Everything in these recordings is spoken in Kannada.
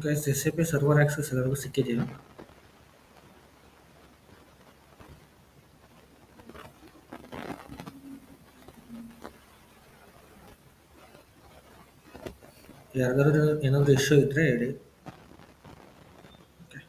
Guys S A P server access ಎಲ್ಲರಿಗೂ ಸಿಕ್ಕಿದೆಯಾ? ಯಾರಿಗಾದ್ರೂ ಏನಾದರೂ ಇಶ್ಯೂ ಇದ್ದರೆ ಹೇಳಿ. ಓಕೆ.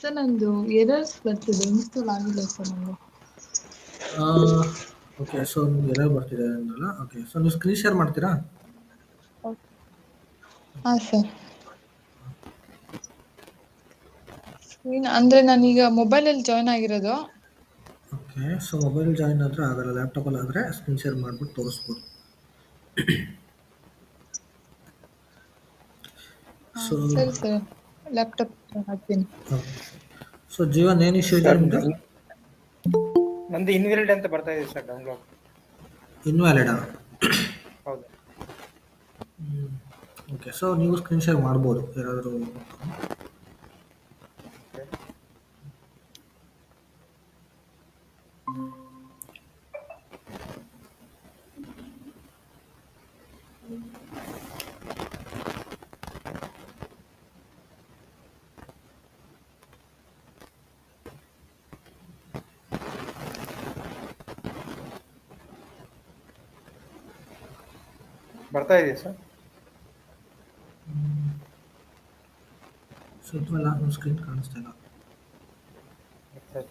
ಸರ್ ನಂದು ಎರರ್ಸ್ ಬರ್ತಿದೆ, ಇನ್ಸ್ಟಾಲ್ ಆಗಿಲ್ಲ ಸರ್ ನಂದು. ಓಕೆ, ಸೊ ನಿಮ್ಗೆ ಎಲ್ಲ ಬರ್ತಿದೆ ಅಂದಲ್ಲ. ಓಕೆ, ಸೊ ನೀವು ಸ್ಕ್ರೀನ್ ಶೇರ್ ಮಾಡ್ತೀರಾ? ಹಾಂ ಸರ್. ಸ್ಕ್ರೀನ್ ಅಂದರೆ ನಾನೀಗ ಮೊಬೈಲಲ್ಲಿ ಜಾಯ್ನ್ ಆಗಿರೋದು. ಓಕೆ, ಸೊ ಮೊಬೈಲ್ ಜಾಯಿನ್ ಆದರೆ ಆಗಲ್ಲ, ಲ್ಯಾಪ್ಟಾಪಲ್ಲಿ ಆದರೆ ಸ್ಕ್ರೀನ್ ಶೇರ್ ಮಾಡಿಬಿಟ್ಟು ತೋರಿಸ್ಬೋದು. ಸೊ ಸರಿ ಸರ್, ಲ್ಯಾಪ್ಟಾಪ್ ಹಾಕ್ತೀನಿ. ಓಕೆ, ಸೊ ಜೀವನ್ ಏನು ಇಶ್ಯೂ ಇದೆ ನಿಮ್ಮದು? ನಂದು ಇನ್ವ್ಯಾಲಿಡ್ ಅಂತ ಬರ್ತಾ ಇದೆ ಸರ್ ಡೌನ್ಲೋಡ್. ಇನ್ವ್ಯಾಲಿಡಾ? ಹೌದು. ಓಕೆ, ಸೊ ನೀವು ಸ್ಕ್ರೀನ್ ಶೇರ್ ಮಾಡ್ಬೋದು ಯಾರಾದರೂ. ಬರ್ತಾ ಇದೆಯಾ ಸರ್? ಸ್ವಲ್ಪ ನಮ್ಮ ಸ್ಕ್ರೀನ್ ಕಾಣಿಸ್ತಾ ಇಲ್ಲ. ಸರಿ.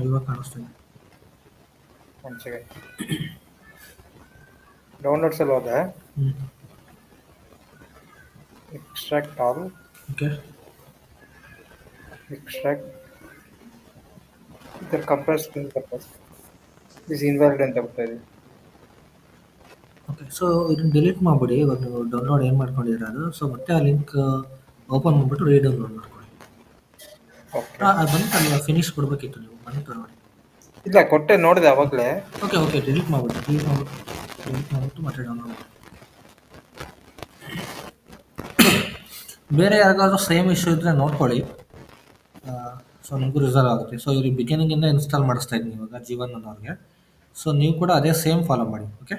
ಇವಾಗ ಕಾಣಿಸ್ತಾ ಇದೆ. ಒಂದು ಸೆಕೆಂಡ್. ಡೌನ್ಲೋಡ್ಸ್ ಅಲ್ಲಿ ಹೋದೆ. Extract all. ಓಕೆ, ಎಕ್ಸ್ಟ್ರಾಕ್ಟ್ ಇದರ ಕಂಪ್ರೆಸ್ ಪರ್ಪಸ್ ಇಸ್ ಇನ್ವ್ಯಾಲಿಡ್ ಅಂತ ಬರ್ತಾ ಇದೆ. ಓಕೆ, ಸೊ ಇದನ್ನು ಡಿಲೀಟ್ ಮಾಡಿಬಿಡಿ. ಇವಾಗ ನೀವು ಡೌನ್ಲೋಡ್ ಏನು ಮಾಡ್ಕೊಂಡಿದ್ದೀರ ಅದು, ಸೊ ಮತ್ತೆ ಆ ಲಿಂಕ್ ಓಪನ್ ಮಾಡಿಬಿಟ್ಟು ರೀಡೌನ್ಲೋಡ್ ಮಾಡ್ಕೊಳ್ಳಿ. ಓಕೆ. ಅದು ಬಂತು, ಅಲ್ಲಿ ಫಿನಿಶ್ ಕೊಡಬೇಕಿತ್ತು, ನೀವು ಬಂತು ನೋಡಿ. ಇಲ್ಲ, ಕೊಟ್ಟೆ, ನೋಡಿದೆ ಅವಾಗಲೇ. ಓಕೆ ಓಕೆ, ಡಿಲೀಟ್ ಮಾಡಿಬಿಟ್ಟು ಮತ್ತೆ ಡೌನ್ಲೋಡ್ ಮಾಡಿ. ಬೇರೆ ಯಾರಿಗಾದ್ರೂ ಸೇಮ್ ಇಶ್ಯೂ ಇದ್ದರೆ ನೋಡ್ಕೊಳ್ಳಿ. ಸೊ ನಿಮಗೂ ರಿಸಲ್ವ್ ಆಗುತ್ತೆ. ಸೊ ಇವ್ರಿಗೆ ಬಿಗಿನಿಂಗಿಂದ ಇನ್ಸ್ಟಾಲ್ ಮಾಡಿಸ್ತಾ ಇದ್ದೀನಿ ಇವಾಗ ಜೀವನ್ ಅನ್ನೋರಿಗೆ. ಸೊ ನೀವು ಕೂಡ ಅದೇ ಸೇಮ್ ಫಾಲೋ ಮಾಡಿ. ಓಕೆ,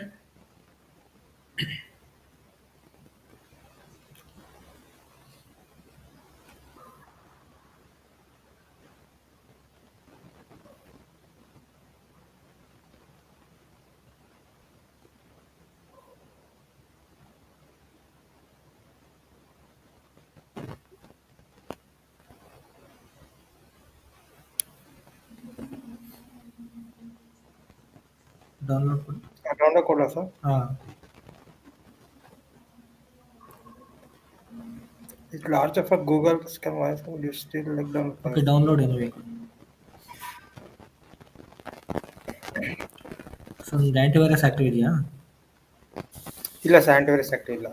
ಡೌನ್ಲೋಡ್ ಕೊಡಿ. ಡೌನ್ಲೋಡ್ ಕೊಡಲ್ಲ ಸರ್? ಹಾಂ, It's larger for Google can voice you still like download. Okay, download ಏನು ಬೇಕು? ಸೊ ನಿಮ್ದು ಆ್ಯಂಟಿವೈರಸ್ ಆ್ಯಕ್ಟಿವ್ ಇದೆಯಾ? ಇಲ್ಲ ಸರ್, ಆಂಟಿವೈರಸ್ ಆಕ್ಟಿವ್ ಇಲ್ಲ.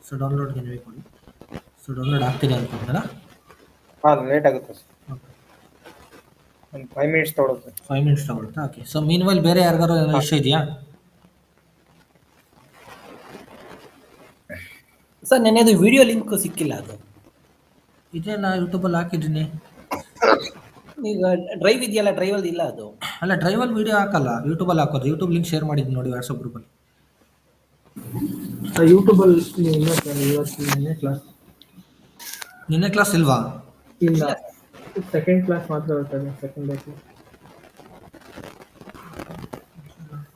ಸೊ ಡೌನ್ಲೋಡ್ಗೆ ಏನು ಬೇಕು? ಸೊ ಡೌನ್ಲೋಡ್ ಆಗ್ತಿದೆ ಅನ್ಕೊಂಡಲ್ಲ. ಹಾಂ, ಲೇಟ್ ಆಗುತ್ತೆ ಸರ್. ಓಕೆ, ಒಂದು 5 minutes ತೊಗೊಳುತ್ತೆ. 5 minutes ತಗೊಳುತ್ತಾ? Okay, so meanwhile ಬೇರೆ ಯಾರಿಗಾರು ಏನೋ ಇಶ್ಯೂ ಇದೆಯಾ? ಸರ್ ನೆನ್ನೆದು ವಿಡಿಯೋ ಲಿಂಕ್ ಸಿಕ್ಕಿಲ್ಲ. ಅದು ಇದೇ ನಾ ಯೂಟ್ಯೂಬಲ್ಲಿ ಹಾಕಿದ್ದೀನಿ. ಈಗ ಡ್ರೈವ್ ಇದೆಯಲ್ಲ, ಡ್ರೈವಲ್ಲಿ ಇಲ್ಲ ಅದು. ಅಲ್ಲ, ಡ್ರೈವಲ್ಲಿ ವೀಡಿಯೋ ಹಾಕಲ್ಲ, ಯೂಟ್ಯೂಬಲ್ಲಿ ಹಾಕೋದು. ಯೂಟ್ಯೂಬ್ ಲಿಂಕ್ ಶೇರ್ ಮಾಡಿದ್ದೀನಿ ನೋಡಿ ವಾಟ್ಸಪ್ ಗ್ರೂಪಲ್ಲಿ. ಯೂಟ್ಯೂಬಲ್ಲಿ ನಿನ್ನೆ ಕ್ಲಾಸ್ ಇಲ್ವಾ? ಇಲ್ಲ, ಸೆಕೆಂಡ್ ಕ್ಲಾಸ್ ಮಾತ್ರ ಬರ್ತದೆ. Second class.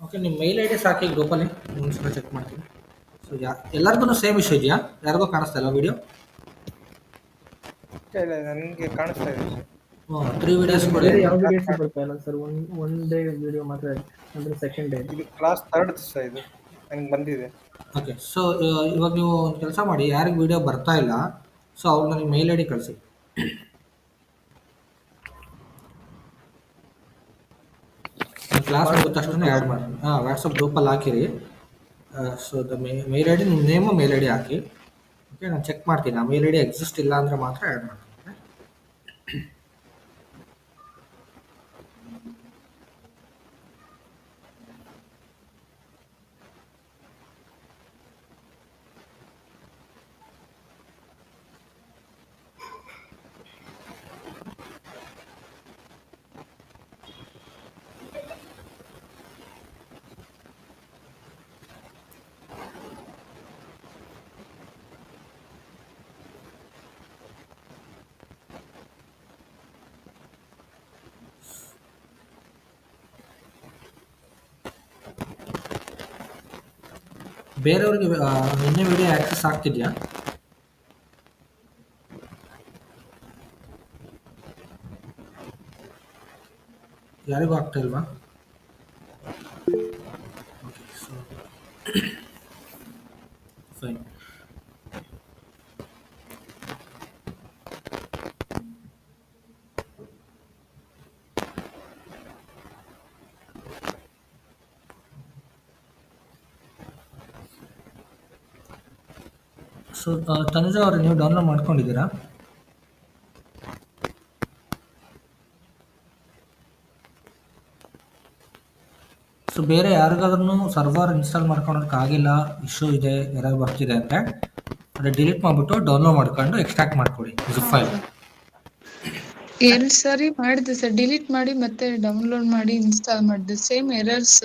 ಓಕೆ, ನಿಮ್ಮ ಮೇಲ್ ಐ ಡಿ ಸಾಕಿ ಗ್ರೂಪಲ್ಲಿ, ಒಂದ್ಸಲ ಚೆಕ್ ಮಾಡ್ತೀನಿ. ಸೊ ಎಲ್ಲರಿಗೂ ಸೇಮ್ ಇಶ್ಯೂ ಇದೆಯಾ? ಯಾರಿಗೂ ಕಾಣಿಸ್ತಾ ಇಲ್ಲ ವೀಡಿಯೋ? ಇಲ್ಲ, ನನಗೆ ಕಾಣಿಸ್ತಾ ಇದೆ ಸರ್. 3 ವಿಡಿಯೋಸ್ ಕೊಡಿ. ಬೇರೆ ಯಾವ ವಿಡಿಯೋಸ್ ಬರ್ತಾ ಇಲ್ಲ ಸರ್. ಒನ್ ಡೇ ವಿಡಿಯೋ ಮಾತ್ರ ಇದೆ, ಅಂದರೆ ಸೆಕೆಂಡ್ ಡೇ. ಇದು ಕ್ಲಾಸ್ 3 ಸರ್, ಇದು ನಂಗೆ ಬಂದಿದೆ. ಓಕೆ, ಸೊ ಇವಾಗ ನೀವು ಒಂದು ಕೆಲಸ ಮಾಡಿ, ಯಾರಿಗೆ ವೀಡಿಯೋ ಬರ್ತಾ ಇಲ್ಲ ಸೊ ಅವ್ರು ನನಗೆ ಮೇಲ್ ಐ ಡಿ ಕಳಿಸಿ. ಕ್ಲಾಸ್ ಮುಗಿದ ತಕ್ಷಣ ಆ್ಯಡ್ ಮಾಡಿ. ವಾಟ್ಸಪ್ ಗ್ರೂಪಲ್ಲಿ ಹಾಕಿರಿ. So the mail I D, ನಿಮ್ಮ ನೇಮು ಮೇಲ್ ಐ ಡಿ ಹಾಕಿ. ಓಕೆ, ನಾನು ಚೆಕ್ ಮಾಡ್ತೀನಿ. ಆ ಮೇಲ್ ಐ ಡಿ ಎಕ್ಸಿಸ್ಟ್ ಇಲ್ಲ ಅಂದರೆ ಮಾತ್ರ ಆ್ಯಡ್ ಮಾಡ್ತೀನಿ. ಬೇರೆಯವ್ರಿಗೆ ನಿನ್ನೆ ವಿಡಿಯೋ ಆ್ಯಕ್ಸಸ್ ಆಗ್ತಿದೆಯಾ? ಯಾರಿಗೂ ಆಗ್ತಾ ಇಲ್ವಾ? Okay, so fine. ಸೊ ತನುಜ ಅವ್ರೆ, ನೀವು ಡೌನ್ಲೋಡ್ ಮಾಡ್ಕೊಂಡಿದ್ದೀರಾ? ಸೊ ಬೇರೆ ಯಾರಿಗಾದ್ರೂ ಸರ್ವರ್ ಇನ್ಸ್ಟಾಲ್ ಮಾಡ್ಕೊಳೋಕೆ ಆಗಿಲ್ಲ, ಇಶ್ಯೂ ಇದೆ, ಎರರ್ ಬರ್ತಿದೆ ಅಂದರೆ ಅದು ಡಿಲೀಟ್ ಮಾಡಿಬಿಟ್ಟು ಡೌನ್ಲೋಡ್ ಮಾಡ್ಕೊಂಡು ಎಕ್ಸ್ಟ್ರಾಕ್ಟ್ ಮಾಡ್ಕೊಳ್ಳಿ ಜಿಪ್ ಫೈಲ್. ಎರಡು ಸಾರಿ ಮಾಡಿದೆ ಸರ್, ಡಿಲೀಟ್ ಮಾಡಿ ಮತ್ತೆ ಡೌನ್ಲೋಡ್ ಮಾಡಿ ಇನ್ಸ್ಟಾಲ್ ಮಾಡಿದೆ. ಸೇಮ್ ಎರರ್ಸ್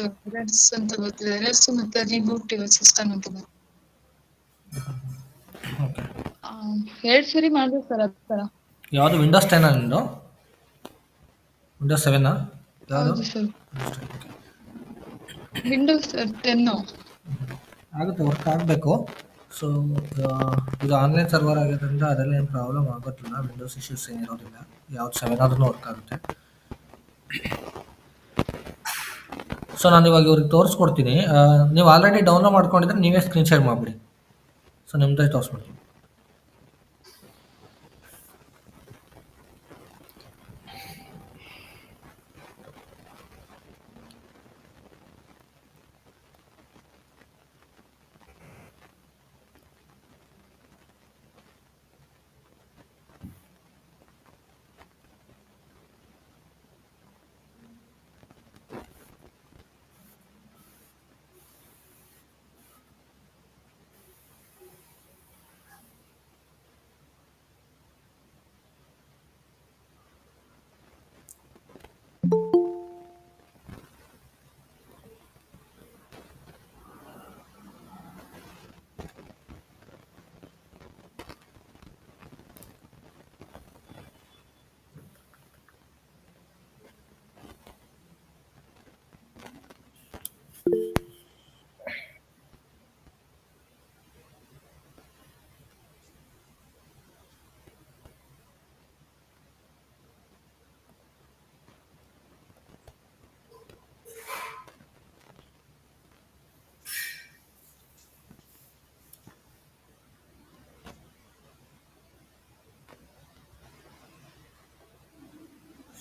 ಅಂತ ಬರ್ತಿದೆ, ಎರರ್ಸ್ ಮತ್ತೆ ರೀಬೂಟ್ ಯುವರ್ ಸಿಸ್ಟಮ್ ಅಂತ ಬರ್ತಿದೆ. ಓಕೆ, 2 ಸರಿ ಮಾಡಿದೆ ಸರ್ ಅದೇ ಥರ. ಯಾವುದು ವಿಂಡೋಸ್ 10 ನಿಂದು? ವಿಂಡೋಸ್ 7 ಯಾವುದು? ಹೌದು ಸರ್, ವಿಂಡೋಸ್ 10. ಆಗುತ್ತೆ, ವರ್ಕ್ ಆಗಬೇಕು. ಸೊ ಇದು ಆನ್ಲೈನ್ ಸರ್ವರ್ ಆಗಿರೋದ್ರಿಂದ ಅದರಲ್ಲಿ ಏನು ಪ್ರಾಬ್ಲಮ್ ಆಗೋದಿಲ್ಲ, ವಿಂಡೋಸ್ ಇಶ್ಯೂಸ್ ಏನಿರೋದಿಲ್ಲ. ಯಾವ್ದು 7 ಆದ್ರೂ ವರ್ಕ್ ಆಗುತ್ತೆ. ಸೊ ನಾನು ಇವಾಗ ಇವ್ರಿಗೆ ತೋರಿಸ್ಕೊಡ್ತೀನಿ. ನೀವು ಆಲ್ರೆಡಿ ಡೌನ್ಲೋಡ್ ಮಾಡ್ಕೊಂಡಿದ್ರೆ ನೀವೇ ಸ್ಕ್ರೀನ್ ಶೇರ್ ಮಾಡಿಬಿಡಿ. ಸೊ ನಿಮ್ಮದೇ ತೋರಿಸ್ಬಿಡ್ತೀನಿ.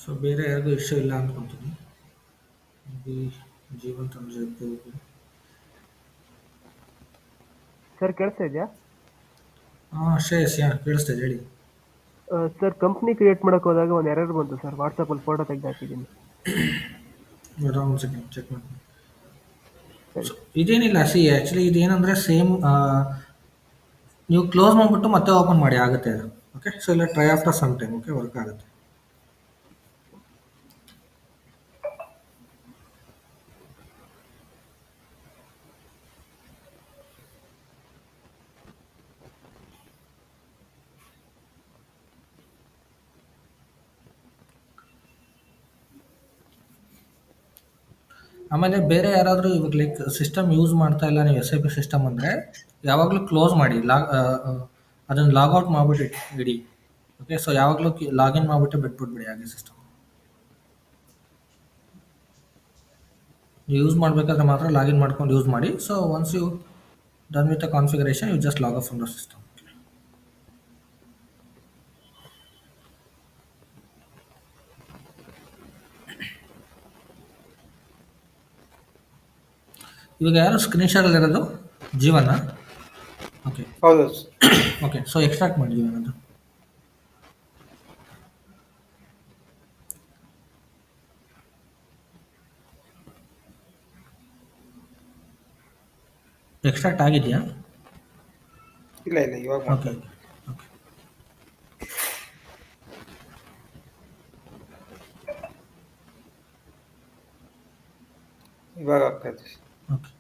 ಸೊ ಬೇರೆ ಯಾರಿಗೂ ಇಶ್ಯೂ ಇಲ್ಲ ಅಂದ್ಕೊತೀನಿ. ಜೀವನ್ ತಂದ್ರೆ ಸರ್ ಕೇಳಿಸ್ತಾ ಇದೆಯಾ? ಹಾಂ ಶ್ರೇಯಸ್, ಕೇಳಿಸ್ತಾ ಇದೆ, ಹೇಳಿ. ಸರ್ ಕಂಪ್ನಿ ಕ್ರಿಯೇಟ್ ಮಾಡೋಕೆ ಹೋದಾಗ ಒಂದು ಎರರ್ ಬಂತು ಸರ್. ವಾಟ್ಸಪ್ಪಲ್ಲಿ ಫೋಟೋ ತೆಗೆದು ಹಾಕಿದ್ದೀನಿ. ಒಂದು ಸೆಕೆಂಡ್ ಚೆಕ್ ಮಾಡಿ. ಸರಿ. ಇದೇನಿಲ್ಲ, ಆ್ಯಕ್ಚುಲಿ ಇದೇನಂದರೆ ಸೇಮ್ ನೀವು ಕ್ಲೋಸ್ ಮಾಡಿಬಿಟ್ಟು ಮತ್ತೆ ಓಪನ್ ಮಾಡಿ, ಆಗುತ್ತೆ ಅದು. ಓಕೆ, ಸೊ ಇಲ್ಲ try after some time. Okay, work ಆಗುತ್ತೆ. ಆಮೇಲೆ ಬೇರೆ ಯಾರಾದರೂ ಇವಾಗ ಲೈಕ್ ಸಿಸ್ಟಮ್ ಯೂಸ್ ಮಾಡ್ತಾ ಇಲ್ಲ, ನೀವು SAP ಸಿಸ್ಟಮ್ ಅಂದರೆ ಯಾವಾಗಲೂ ಕ್ಲೋಸ್ ಮಾಡಿ, ಅದನ್ನು ಲಾಗೌಟ್ ಮಾಡಿಬಿಟ್ಟು ಇಡಿ. ಓಕೆ, ಸೊ ಯಾವಾಗಲೂ ಲಾಗಿನ್ ಮಾಡಿಬಿಟ್ಟು ಬಿಟ್ಬಿಡ್ಬಿಡಿ ಹಾಗೆ ಸಿಸ್ಟಮ್. ನೀವು ಯೂಸ್ ಮಾಡಬೇಕಾದ್ರೆ ಮಾತ್ರ ಲಾಗಿನ್ ಮಾಡ್ಕೊಂಡು ಯೂಸ್ ಮಾಡಿ. So once you done with the configuration, you just log off from the system. ಇವಾಗ ಯಾರು ಸ್ಕ್ರೀನ್ ಶಾಟಲ್ಲಿರೋದು? ಜೀವನ? ಓಕೆ ಹೌದು. ಓಕೆ, ಸೊ ಎಕ್ಸ್ಟ್ರಾಕ್ಟ್ ಮಾಡಿ ಜೀವನದು. ಎಕ್ಸ್ಟ್ರಾಕ್ಟ್ ಆಗಿದೆಯಾ? ಇಲ್ಲ ಇವಾಗ ಓಕೆ ಮಾಡ್ತಾರೆ. ಓಕೆ. ಇವಾಗ ಆಗ್ತಾ ಇದೆ. ಓಕೆ,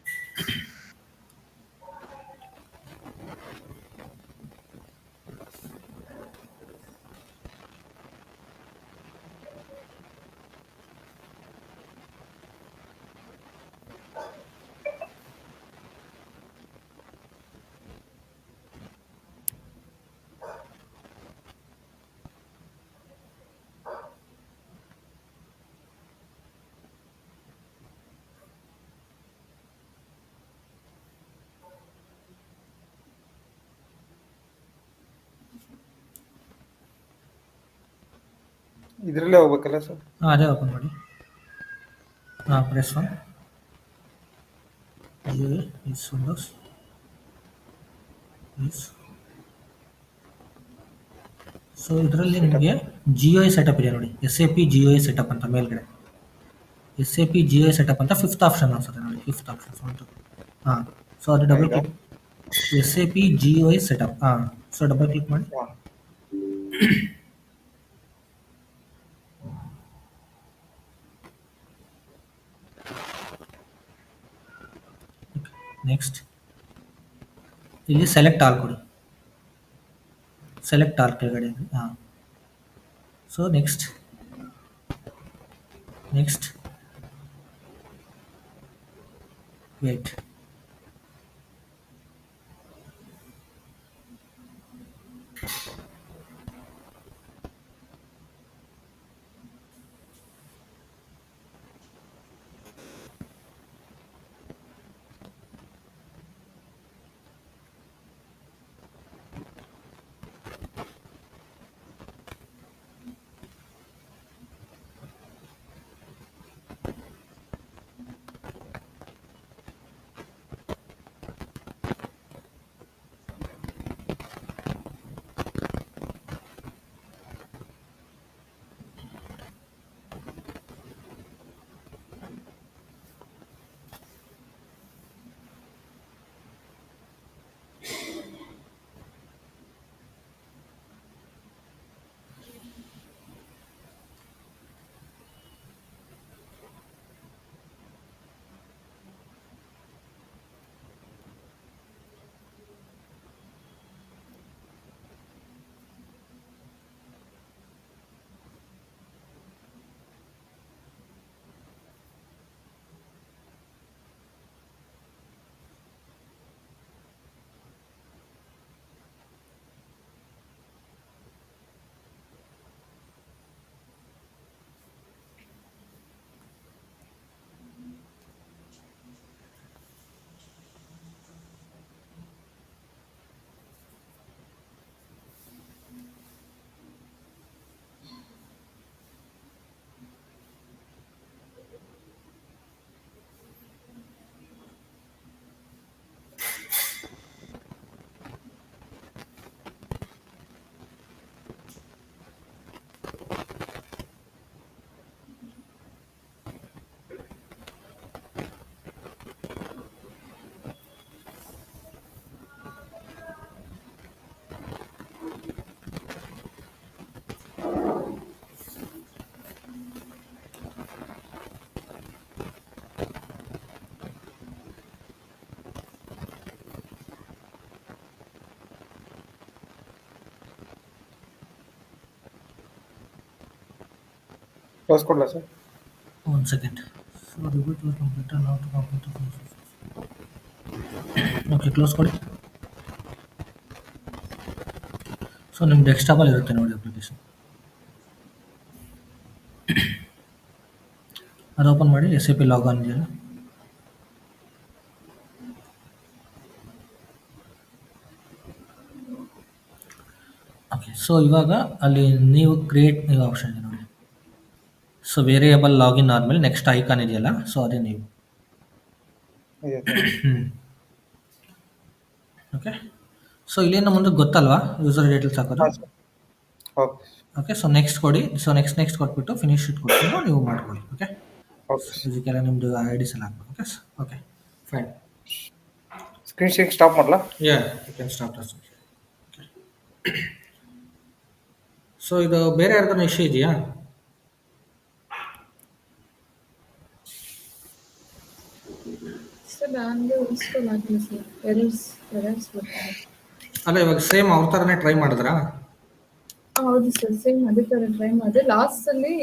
ಇದರಲ್ಲೇ ಹೋಗ್ಬೇಕಲ್ಲ ಸರ್? ಹಾಂ ಅದೇ ಓಪನ್ ಮಾಡಿ. ಹಾಂ press one. Is Windows is. So ಇದರಲ್ಲಿ ನಿಮಗೆ ಜಿಯೋ ಸೆಟಪ್ ಇದೆ ನೋಡಿ, SAP ಜಿಯೋ ಸೆಟಪ್ ಅಂತ ಮೇಲ್ಗಡೆ. SAP ಜಿಯೋ ಸೆಟಪ್ ಅಂತ ಫಿಫ್ತ್ ಆಪ್ಷನ್ ಅನ್ಸುತ್ತೆ ನೋಡಿ, ಫಿಫ್ತ್ ಆಪ್ಷನ್ ಒಂದು. ಹಾಂ, ಸೊ ಅದು ಡಬಲ್ ಕ್ಲಿಕ್. SAP ಜಿಯೋ ಸೆಟಪ್. ಹಾಂ, ಸೊ ಡಬಲ್ ಕ್ಲಿಕ್ ಮಾಡಿ. ಹಾಂ. ನೆಕ್ಸ್ಟ್ ಇಲ್ಲಿ ಸೆಲೆಕ್ಟ್ ಆಲ್ ಕೊಡಿ. ಸೆಲೆಕ್ಟ್ ಆಲ್ ಕೆಳಗಡೆ. ಹಾಂ, ಸೊ ನೆಕ್ಸ್ಟ್ ವೇಟ್. ಕ್ಲೋಸ್ ಕೊಡಲಾ ಸರ್? ಒಂದು second. So reboot your computer now to computer. Okay, close ಕೊಡಿ. ಸೊ ನಿಮ್ಮ ಡೆಸ್ಕ್ಟಾಪಲ್ಲಿ ಇರುತ್ತೆ ನೋಡಿ ಅಪ್ಲಿಕೇಶನ್, ಅದು ಓಪನ್ ಮಾಡಿ. SAP ಲಾಗಾನ್ ಇದೆಯಲ್ಲ, ಓಕೆ. ಸೊ ಇವಾಗ ಅಲ್ಲಿ ನೀವು ಕ್ರಿಯೇಟ್ ನೀವು ಆಪ್ಷನ್ ಇದೆ ನೋಡಿ. ಸೊ ವೇರಿಯೇಬಲ್ ಲಾಗಿನ್ ಆದಮೇಲೆ ನೆಕ್ಸ್ಟ್ ಐಕಾನ್ ಇದೆಯಲ್ಲ, ಸೊ ಅದೇ ನೀವು. ಇದೆ ಸರ್. ಓಕೆ. ಸೊ ಇಲ್ಲಿಂದ ಮುಂದೆ ಗೊತ್ತಲ್ವಾ ಯೂಸರ್ ಡೀಟೇಲ್ಸ್ ಹಾಕೋದು? ಹಾಂ sir. Okay. Okay, so next ಕೊಡಿ. ಸೊ ನೆಕ್ಸ್ಟ್ ಕೊಟ್ಬಿಟ್ಟು ಫಿನಿಶ್ ಇಟ್ ಕೊಟ್ಬಿಟ್ಟು ನೀವು ಮಾಡ್ಕೊಳ್ಳಿ. Okay, okay. ಇದಕ್ಕೆಲ್ಲ ನಿಮ್ಮದು IDs ಎಲ್ಲ ಹಾಕ್ಬೇಕು. Okay, okay fine. Screen sharing stop ಮಾಡಲಾ? You can stop that. So ಇದು ಬೇರೆ ಯಾರ್ದಾರು ಇಶ್ಯೂ ಇದೆಯಾ? ಸರ್ ನಂದು ಇನ್ಸ್ಟಾಲ್ ಆಗಿಲ್ಲ ಸರ್. ಎರರ್ಸ್ ಬರ್ತಾರೆ. ಅಲ್ಲ, ಇವಾಗ ಸೇಮ್ ಅವ್ರ ಥರನೇ ಟ್ರೈ ಮಾಡಿದ್ರಾ? ಹೌದು ಸರ್, ಸೇಮ್ ಅದೇ ಥರ ಟ್ರೈ ಮಾಡಿದೆ. ಲಾಸ್ಟಲ್ಲಿ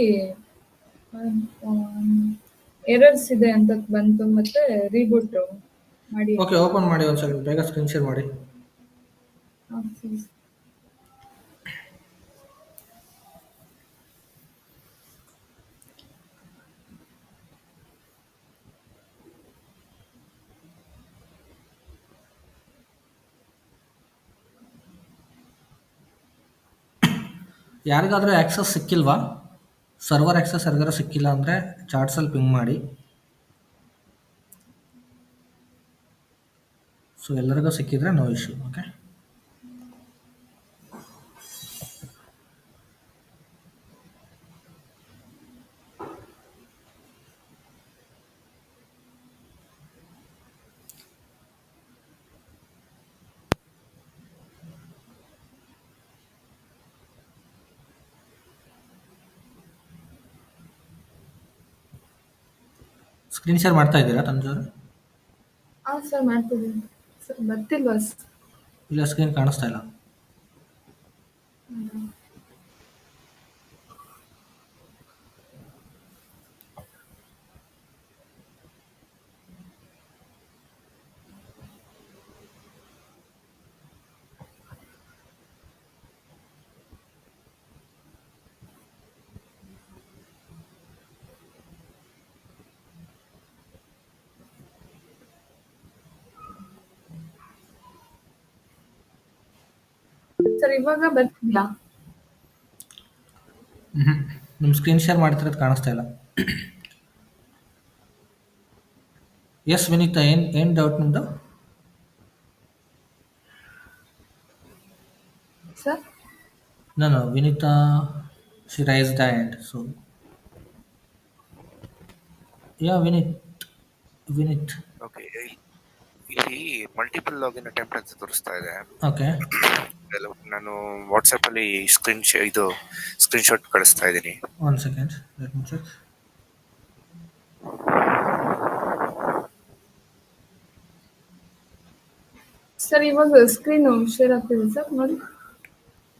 ಎರರ್ಸ್ ಇದೆ ಅಂತ ಬಂತು, ಮತ್ತೆ ರೀಬೂಟ್ ಮಾಡಿ. ಓಕೆ, ಓಪನ್ ಮಾಡಿ ಒಂದು ಸೆಕೆಂಡ್, ಬೇಗ ಸ್ಕ್ರೀನ್ ಶೇರ್ ಮಾಡಿ. ಸರಿ. ಯಾರಿಗಾದರೂ ಆ್ಯಕ್ಸಸ್ ಸಿಕ್ಕಿಲ್ವಾ? ಸರ್ವರ್ ಆಕ್ಸೆಸ್ ಯಾರಿಗಾರು ಸಿಕ್ಕಿಲ್ಲ ಅಂದರೆ ಚಾಟ್ಸಲ್ಲಿ ಪಿಂಗ್ ಮಾಡಿ. ಸೊ ಎಲ್ಲರಿಗೂ ಸಿಕ್ಕಿದ್ರೆ no issue. Okay, screen share ಮಾಡ್ತಾ ಇದ್ದೀರಾ ತಂಜೋರು? ಹಾಂ ಸರ್ ಮಾಡ್ತಿದ್ದೀನಿ ಸರ್. ಬರ್ತಿಲ್ವಾ ಸರ್? ಇಲ್ಲ, ಸ್ಕ್ರೀನ್ ಕಾಣಿಸ್ತಾ ಇಲ್ಲ. ಸರ್ ಇವಾಗ ಬರ್ತಿಲ್ಲ. ನಿಮ್ಮ ಸ್ಕ್ರೀನ್ ಶೇರ್ ಮಾಡ್ತಿರೋದು ಕಾಣಿಸ್ತಾ ಇಲ್ಲ. ಎಸ್ ವಿನೀತಾ, ಏನು ಡೌಟ್ ನಿಮ್ಮದು? ಸರ್ ನಾನು Vineeta, she raise the hand. So yeah Vineet. Okay, ಇಲ್ಲಿ ಮಲ್ಟಿಪಲ್ ಲಾಗಿನ್ ಅಟೆಂಪ್ಟ್ ಅಂತ ತೋರಿಸ್ತಾ ಇದೆ. ಓಕೆ, ನಾನು ವಾಟ್ಸಪ್ ಅಲ್ಲಿ ಸ್ಕ್ರೀನ್ ಶಾಟ್ ಕಳಿಸ್ತಾ ಇದ್ದೀನಿ. One second, let me check. Sir ಇವಾಗ ಸ್ಕ್ರೀನ್ ಶೇರ್ ಆಗ್ತಿದೆ ಸರ್, ನೋಡಿ.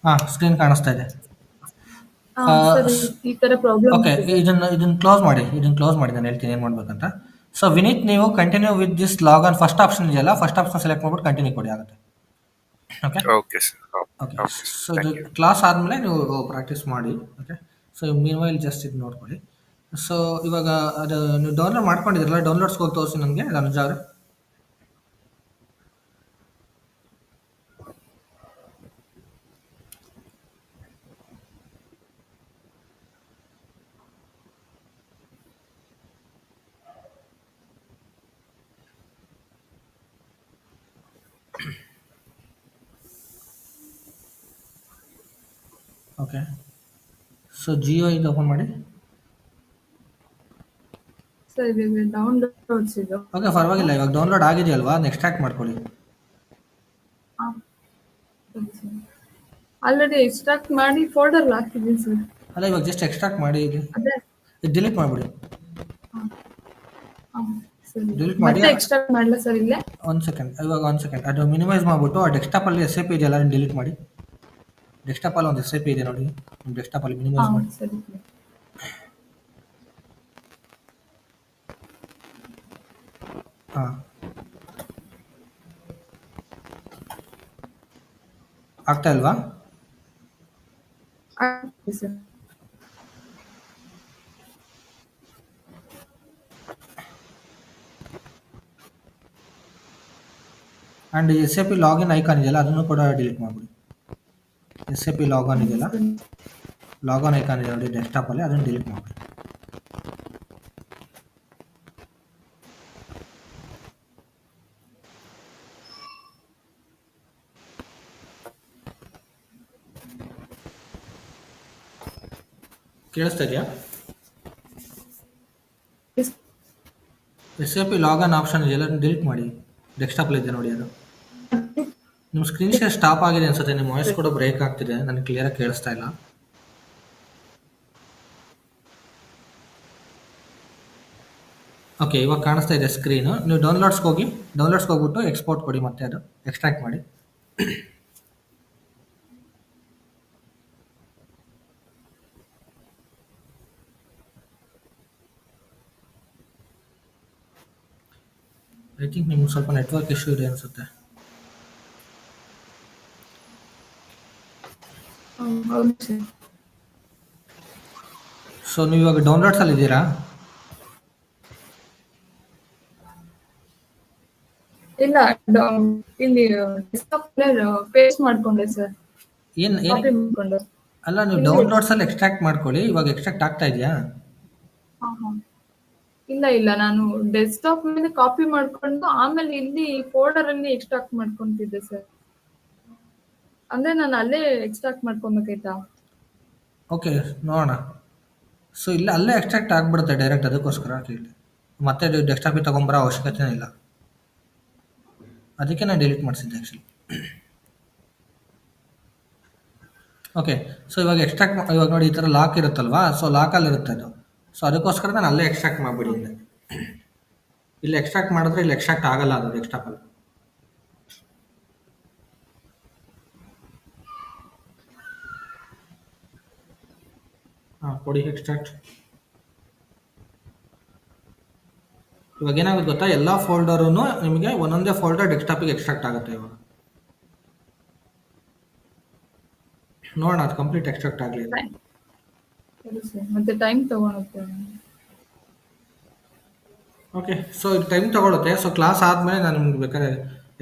ಹಾಂ, ಸ್ಕ್ರೀನ್ ಕಾಣಿಸ್ತಾ ಇದೆ. ಸರ್ ಈ ತರ ಪ್ರಾಬ್ಲಮ್. ಓಕೆ, ಇದನ್ನು ಕ್ಲೋಸ್ ಮಾಡಿ ನಾನು ಹೇಳ್ತೀನಿ ಏನು ಮಾಡ್ಬೇಕಂತ. ಸೊ ವಿನೀತ್, ನೀವು continue with this log on first option ಇದೆಯಲ್ಲ, ಫಸ್ಟ್ ಆಪ್ಷನ್ ಸೆಲೆಕ್ಟ್ ಮಾಡ್ಬಿಟ್ಟು ಕಂಟಿನ್ಯೂ ಕೊಡಿ ಆಗುತ್ತೆ. Okay okay sir. Okay, so ಇದು ಕ್ಲಾಸ್ ಆದಮೇಲೆ ನೀವು ಪ್ರಾಕ್ಟೀಸ್ ಮಾಡಿ. ಓಕೆ, ಸೊ ಮೀನ್ವೈಲ್ ಜಸ್ಟ್ ಇದು ನೋಡ್ಕೊಳ್ಳಿ. ಸೊ ಇವಾಗ ಅದು ನೀವು ಡೌನ್ಲೋಡ್ ಮಾಡ್ಕೊಂಡಿದ್ರಲ್ಲ, ಡೌನ್ಲೋಡ್ಸ್ಗೆ ಹೋಗಿ ತೋರಿಸಿ ನನಗೆ, ಅನುಜ ಅವರೇ. ಓಕೆ, ಸೊ ಜಿಯೋ ಇದು ಓಪನ್ ಮಾಡಿ. ಸರ್ ಇದು ಡೌನ್ಲೋಡ್ಸ್ ಇದು. ಓಕೆ, ಪರವಾಗಿಲ್ಲ, ಇವಾಗ ಡೌನ್ಲೋಡ್ ಆಗಿದೆಯಲ್ವಾ, ಅದನ್ನ ಎಕ್ಸ್ಟ್ರಾಕ್ಟ್ ಮಾಡ್ಕೊಳ್ಳಿ. ಆಲ್ರೆಡಿ ಎಕ್ಸ್ಟ್ರಾಕ್ಟ್ ಮಾಡಿ ಫೋಲ್ಡರ್ ಹಾಕಿದ್ದೀನಿ ಸರ್. ಅಲ್ಲ, ಇವಾಗ ಜಸ್ಟ್ ಎಕ್ಸ್ಟ್ರಾಕ್ಟ್ ಮಾಡಿ, ಇದು ಅದೇ ಡಿಲೀಟ್ ಮಾಡಿಬಿಡಿ. ಸರಿ, ಡಿಲೀಟ್ ಮಾಡಿ. ಮತ್ತೆ ಎಕ್ಸ್ಟ್ರಾಕ್ಟ್ ಮಾಡಲ್ಲ ಸರ್ ಇಲ್ಲೇ? ಒಂದು ಸೆಕೆಂಡ್, ಅದು ಮಿನಿಮೈಸ್ ಮಾಡಿಬಿಟ್ಟು ಆ ಡೆಸ್ಕ್ಟಾಪಲ್ಲಿ ಎಸ್.ಎ.ಪಿ ಇದೆಯಲ್ಲ, ಡಿಲೀಟ್ ಮಾಡಿ. ಡೆಸ್ಕ್ಟಾಪಲ್ಲಿ ಒಂದು ಎಸ್.ಎ.ಪಿ ಇದೆ ನೋಡಿ, ನಿಮ್ಮ ಡೆಸ್ಕ್ಟಾಪಲ್ಲಿ ಮಿನಿಮೈಸ್ ಮಾಡಿ. ಸರಿ. ಹಾಂ, ಆಗ್ತಾ ಇಲ್ವಾ? ಸರ್ ಆ್ಯಂಡ್ ಎಸ್.ಎ.ಪಿ ಲಾಗಿನ್ ಐಕಾನ್ ಇದೆಯಲ್ಲ, ಅದನ್ನು ಕೂಡ ಡಿಲೀಟ್ ಮಾಡಿಬಿಡಿ. ಎಸ್.ಎ.ಪಿ ಲಾಗಾನ್ ಇದೆಯಲ್ಲ, ಲಾಗಾನ್ ಐಕಾನ್ ಇದೆ ನೋಡಿ ಡೆಸ್ಕ್ಟಾಪಲ್ಲಿ, ಅದನ್ನು ಡಿಲೀಟ್ ಮಾಡಿಬಿಡಿ. ಕೇಳಿಸ್ತಾ ಇದೆಯಾ? ಎಸ್.ಎ.ಪಿ ಲಾಗಾನ್ ಆಪ್ಷನ್ ಇದೆಯಲ್ಲ, ಡಿಲೀಟ್ ಮಾಡಿ. ಡೆಸ್ಕ್ಟಾಪಲ್ಲಿ ಇದೆ ನೋಡಿ ಅದು. ನಿಮ್ಮ ಸ್ಕ್ರೀನ್ ಶೇರ್ ಸ್ಟಾಪ್ ಆಗಿದೆ ಅನ್ಸುತ್ತೆ, ನಿಮ್ಮ ವಾಯ್ಸ್ ಕೂಡ ಬ್ರೇಕ್ ಆಗ್ತಿದೆ, ನನಗೆ ಕ್ಲಿಯರಾಗಿ ಕೇಳಿಸ್ತಾ ಇಲ್ಲ. ಓಕೆ, ಇವಾಗ ಕಾಣಿಸ್ತಾ ಇದೆ ಸ್ಕ್ರೀನು. ನೀವು ಡೌನ್ಲೋಡ್ಸ್ಗೆ ಹೋಗ್ಬಿಟ್ಟು ಎಕ್ಸ್ಪೋರ್ಟ್ ಕೊಡಿ, ಮತ್ತೆ ಅದು ಎಕ್ಸ್ಟ್ರಾಕ್ಟ್ ಮಾಡಿ. ಐ ಥಿಂಕ್ ನಿಮ್ಗೆ ಸ್ವಲ್ಪ ನೆಟ್ವರ್ಕ್ ಇಶ್ಯೂ ಇದೆ ಅನಿಸುತ್ತೆ. ಹೌದು ಸರ್. ಸೊ ನೀವು ಇವಾಗ ಡೌನ್ಲೋಡ್ಸಲ್ಲಿ ಇದ್ದೀರಾ? ಇಲ್ಲ, ಇಲ್ಲಿ ಡೆಸ್ಕ್ಟಾಪ್ ಪೇಸ್ಟ್ ಮಾಡ್ಕೊಂಡೆ ಸರ್. ಏನು ಕಾಪಿ ಮಾಡ್ಕೊಂಡೆ. ಅಲ್ಲ ನೀವು ಇಲ್ಲಿ ಡೌನ್ಲೋಡ್ಸಲ್ಲಿ ಎಕ್ಸ್ಟ್ರಾಕ್ಟ್ ಮಾಡ್ಕೊಳ್ಳಿ. ಇವಾಗ ಎಕ್ಸ್ಟ್ರಾಕ್ಟ್ ಆಗ್ತಾ ಇದೆಯಾ? ಹಾ ಹಾ ಇಲ್ಲ ನಾನು ಡೆಸ್ಕ್ಟಾಪ್ ಮೇಲೆ ಕಾಪಿ ಮಾಡ್ಕೊಂಡು ಆಮೇಲೆ ಇಲ್ಲಿ ಫೋಲ್ಡರ್ ಅಲ್ಲಿ ಎಕ್ಸ್ಟ್ರಾಕ್ಟ್ ಮಾಡ್ಕೊಂತಿದ್ದೆ ಸರ್. ಅಂದ್ರೆ ನಾನು ಅಲ್ಲೇ ಎಕ್ಸ್ಟ್ರಾಕ್ಟ್ ಮಾಡ್ಕೊಬೇಕಾಯ್ತಾ? ಓಕೆ, ನೋಡೋಣ. ಸೊ ಇಲ್ಲ ಅಲ್ಲೇ ಎಕ್ಸ್ಟ್ರಾಕ್ಟ್ ಆಗಿಬಿಡುತ್ತೆ ಡೈರೆಕ್ಟ್, ಅದಕ್ಕೋಸ್ಕರ ಕೇಳಿ. ಮತ್ತೆ ಡೆಸ್ಕ್ಟಾಪಿಗೆ ತೊಗೊಂಬರೋ ಅವಶ್ಯಕತೆನೇ ಇಲ್ಲ. ಅದಕ್ಕೆ ನಾನು ಡಿಲೀಟ್ ಮಾಡಿಸಿದ್ದೆ ಆ್ಯಕ್ಚುಲಿ. ಓಕೆ, ಸೊ ಇವಾಗ ಇವಾಗ ನೋಡಿ ಈ ಥರ ಲಾಕ್ ಇರುತ್ತಲ್ವಾ, ಸೊ ಲಾಕಲ್ಲಿ ಇರುತ್ತೆ ಅದು. ಸೊ ಅದಕ್ಕೋಸ್ಕರ ನಾನು ಅಲ್ಲೇ ಎಕ್ಸ್ಟ್ರಾಕ್ಟ್ ಮಾಡಿಬಿಟ್ಟಿದ್ದೆ. ಇಲ್ಲಿ ಎಕ್ಸ್ಟ್ರಾಕ್ಟ್ ಮಾಡಿದ್ರೆ ಇಲ್ಲಿ ಎಕ್ಸ್ಟ್ರಾಕ್ಟ್ ಆಗಲ್ಲ ಅದು ಡೆಸ್ಕ್ಟಾಪಲ್ಲಿ. ಹಾಂ, ಕೊಡಿ ಎಕ್ಸ್ಟ್ರಾಕ್ಟ್. ಇವಾಗ ಏನಾಗುತ್ತೆ ಗೊತ್ತಾ, ಎಲ್ಲ ಫೋಲ್ಡರೂ ನಿಮಗೆ ಒಂದೊಂದೇ ಫೋಲ್ಡರ್ ಡೆಸ್ಕ್ಟಾಪಿಗೆ ಎಕ್ಸ್ಟ್ರಾಕ್ಟ್ ಆಗುತ್ತೆ. ಇವಾಗ ನೋಡೋಣ ಅದು ಕಂಪ್ಲೀಟ್ ಎಕ್ಸ್ಟ್ರಾಕ್ಟ್ ಆಗಲಿ. ಸರಿ ಸರ್, ಮತ್ತೆ ಟೈಮ್ ತಗೊಳುತ್ತೆ. ಓಕೆ, ಸೊ ಇದು ಟೈಮ್ ತೊಗೊಳುತ್ತೆ. ಸೊ ಕ್ಲಾಸ್ ಆದಮೇಲೆ ನಾನು ನಿಮ್ಗೆ ಬೇಕಾದ್ರೆ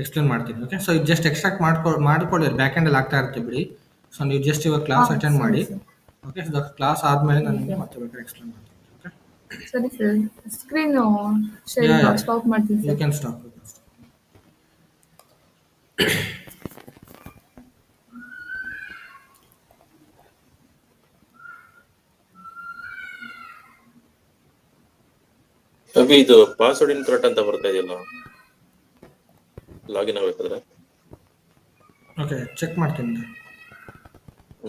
ಎಕ್ಸ್ಪ್ಲೇನ್ ಮಾಡ್ತೀನಿ. ಓಕೆ, ಸೊ ಇದು ಜಸ್ಟ್ ಎಕ್ಸ್ಟ್ರಾಕ್ಟ್ ಮಾಡ್ಕೊಳ್ಳಿ, ಬ್ಯಾಕ್ ಎಂಡಲ್ಲಿ ಆಗ್ತಾ ಇರುತ್ತೆ ಬಿಡಿ. ಸೊ ನೀವು ಜಸ್ಟ್ ಇವಾಗ ಕ್ಲಾಸ್ ಅಟೆಂಡ್ ಮಾಡಿ. ಓಕೆ, ಸೊ ಕ್ಲಾಸ್ ಆದಮೇಲೆ ನಾನು ನಿಮಗೆ ಮತ್ತೆ ಬೇಕಾದ್ರೆ ಎಕ್ಸ್ಪ್ಲೇನ್ ಮಾಡ್ತೀನಿ. ಓಕೆ, ಸರಿ ಸರ್, ಸ್ಕ್ರೀನ್ ಶೇರ್ ಸ್ಟಾಪ್ ಮಾಡ್ತೀನಿ ಯು ಸರ್. Can stop. ಅಭಿ ಇದು ಪಾಸ್ವರ್ಡ್ ಇನ್ಕರೆಕ್ಟ್ ಅಂತ ಬರ್ತಾ ಇದೆಯಲ್ಲ, ಲಾಗಿನ್ ಆಗ್ಬೇಕಾದ್ರೆ ಓಕೆ, ಚೆಕ್ ಮಾಡ್ತೀನಿ.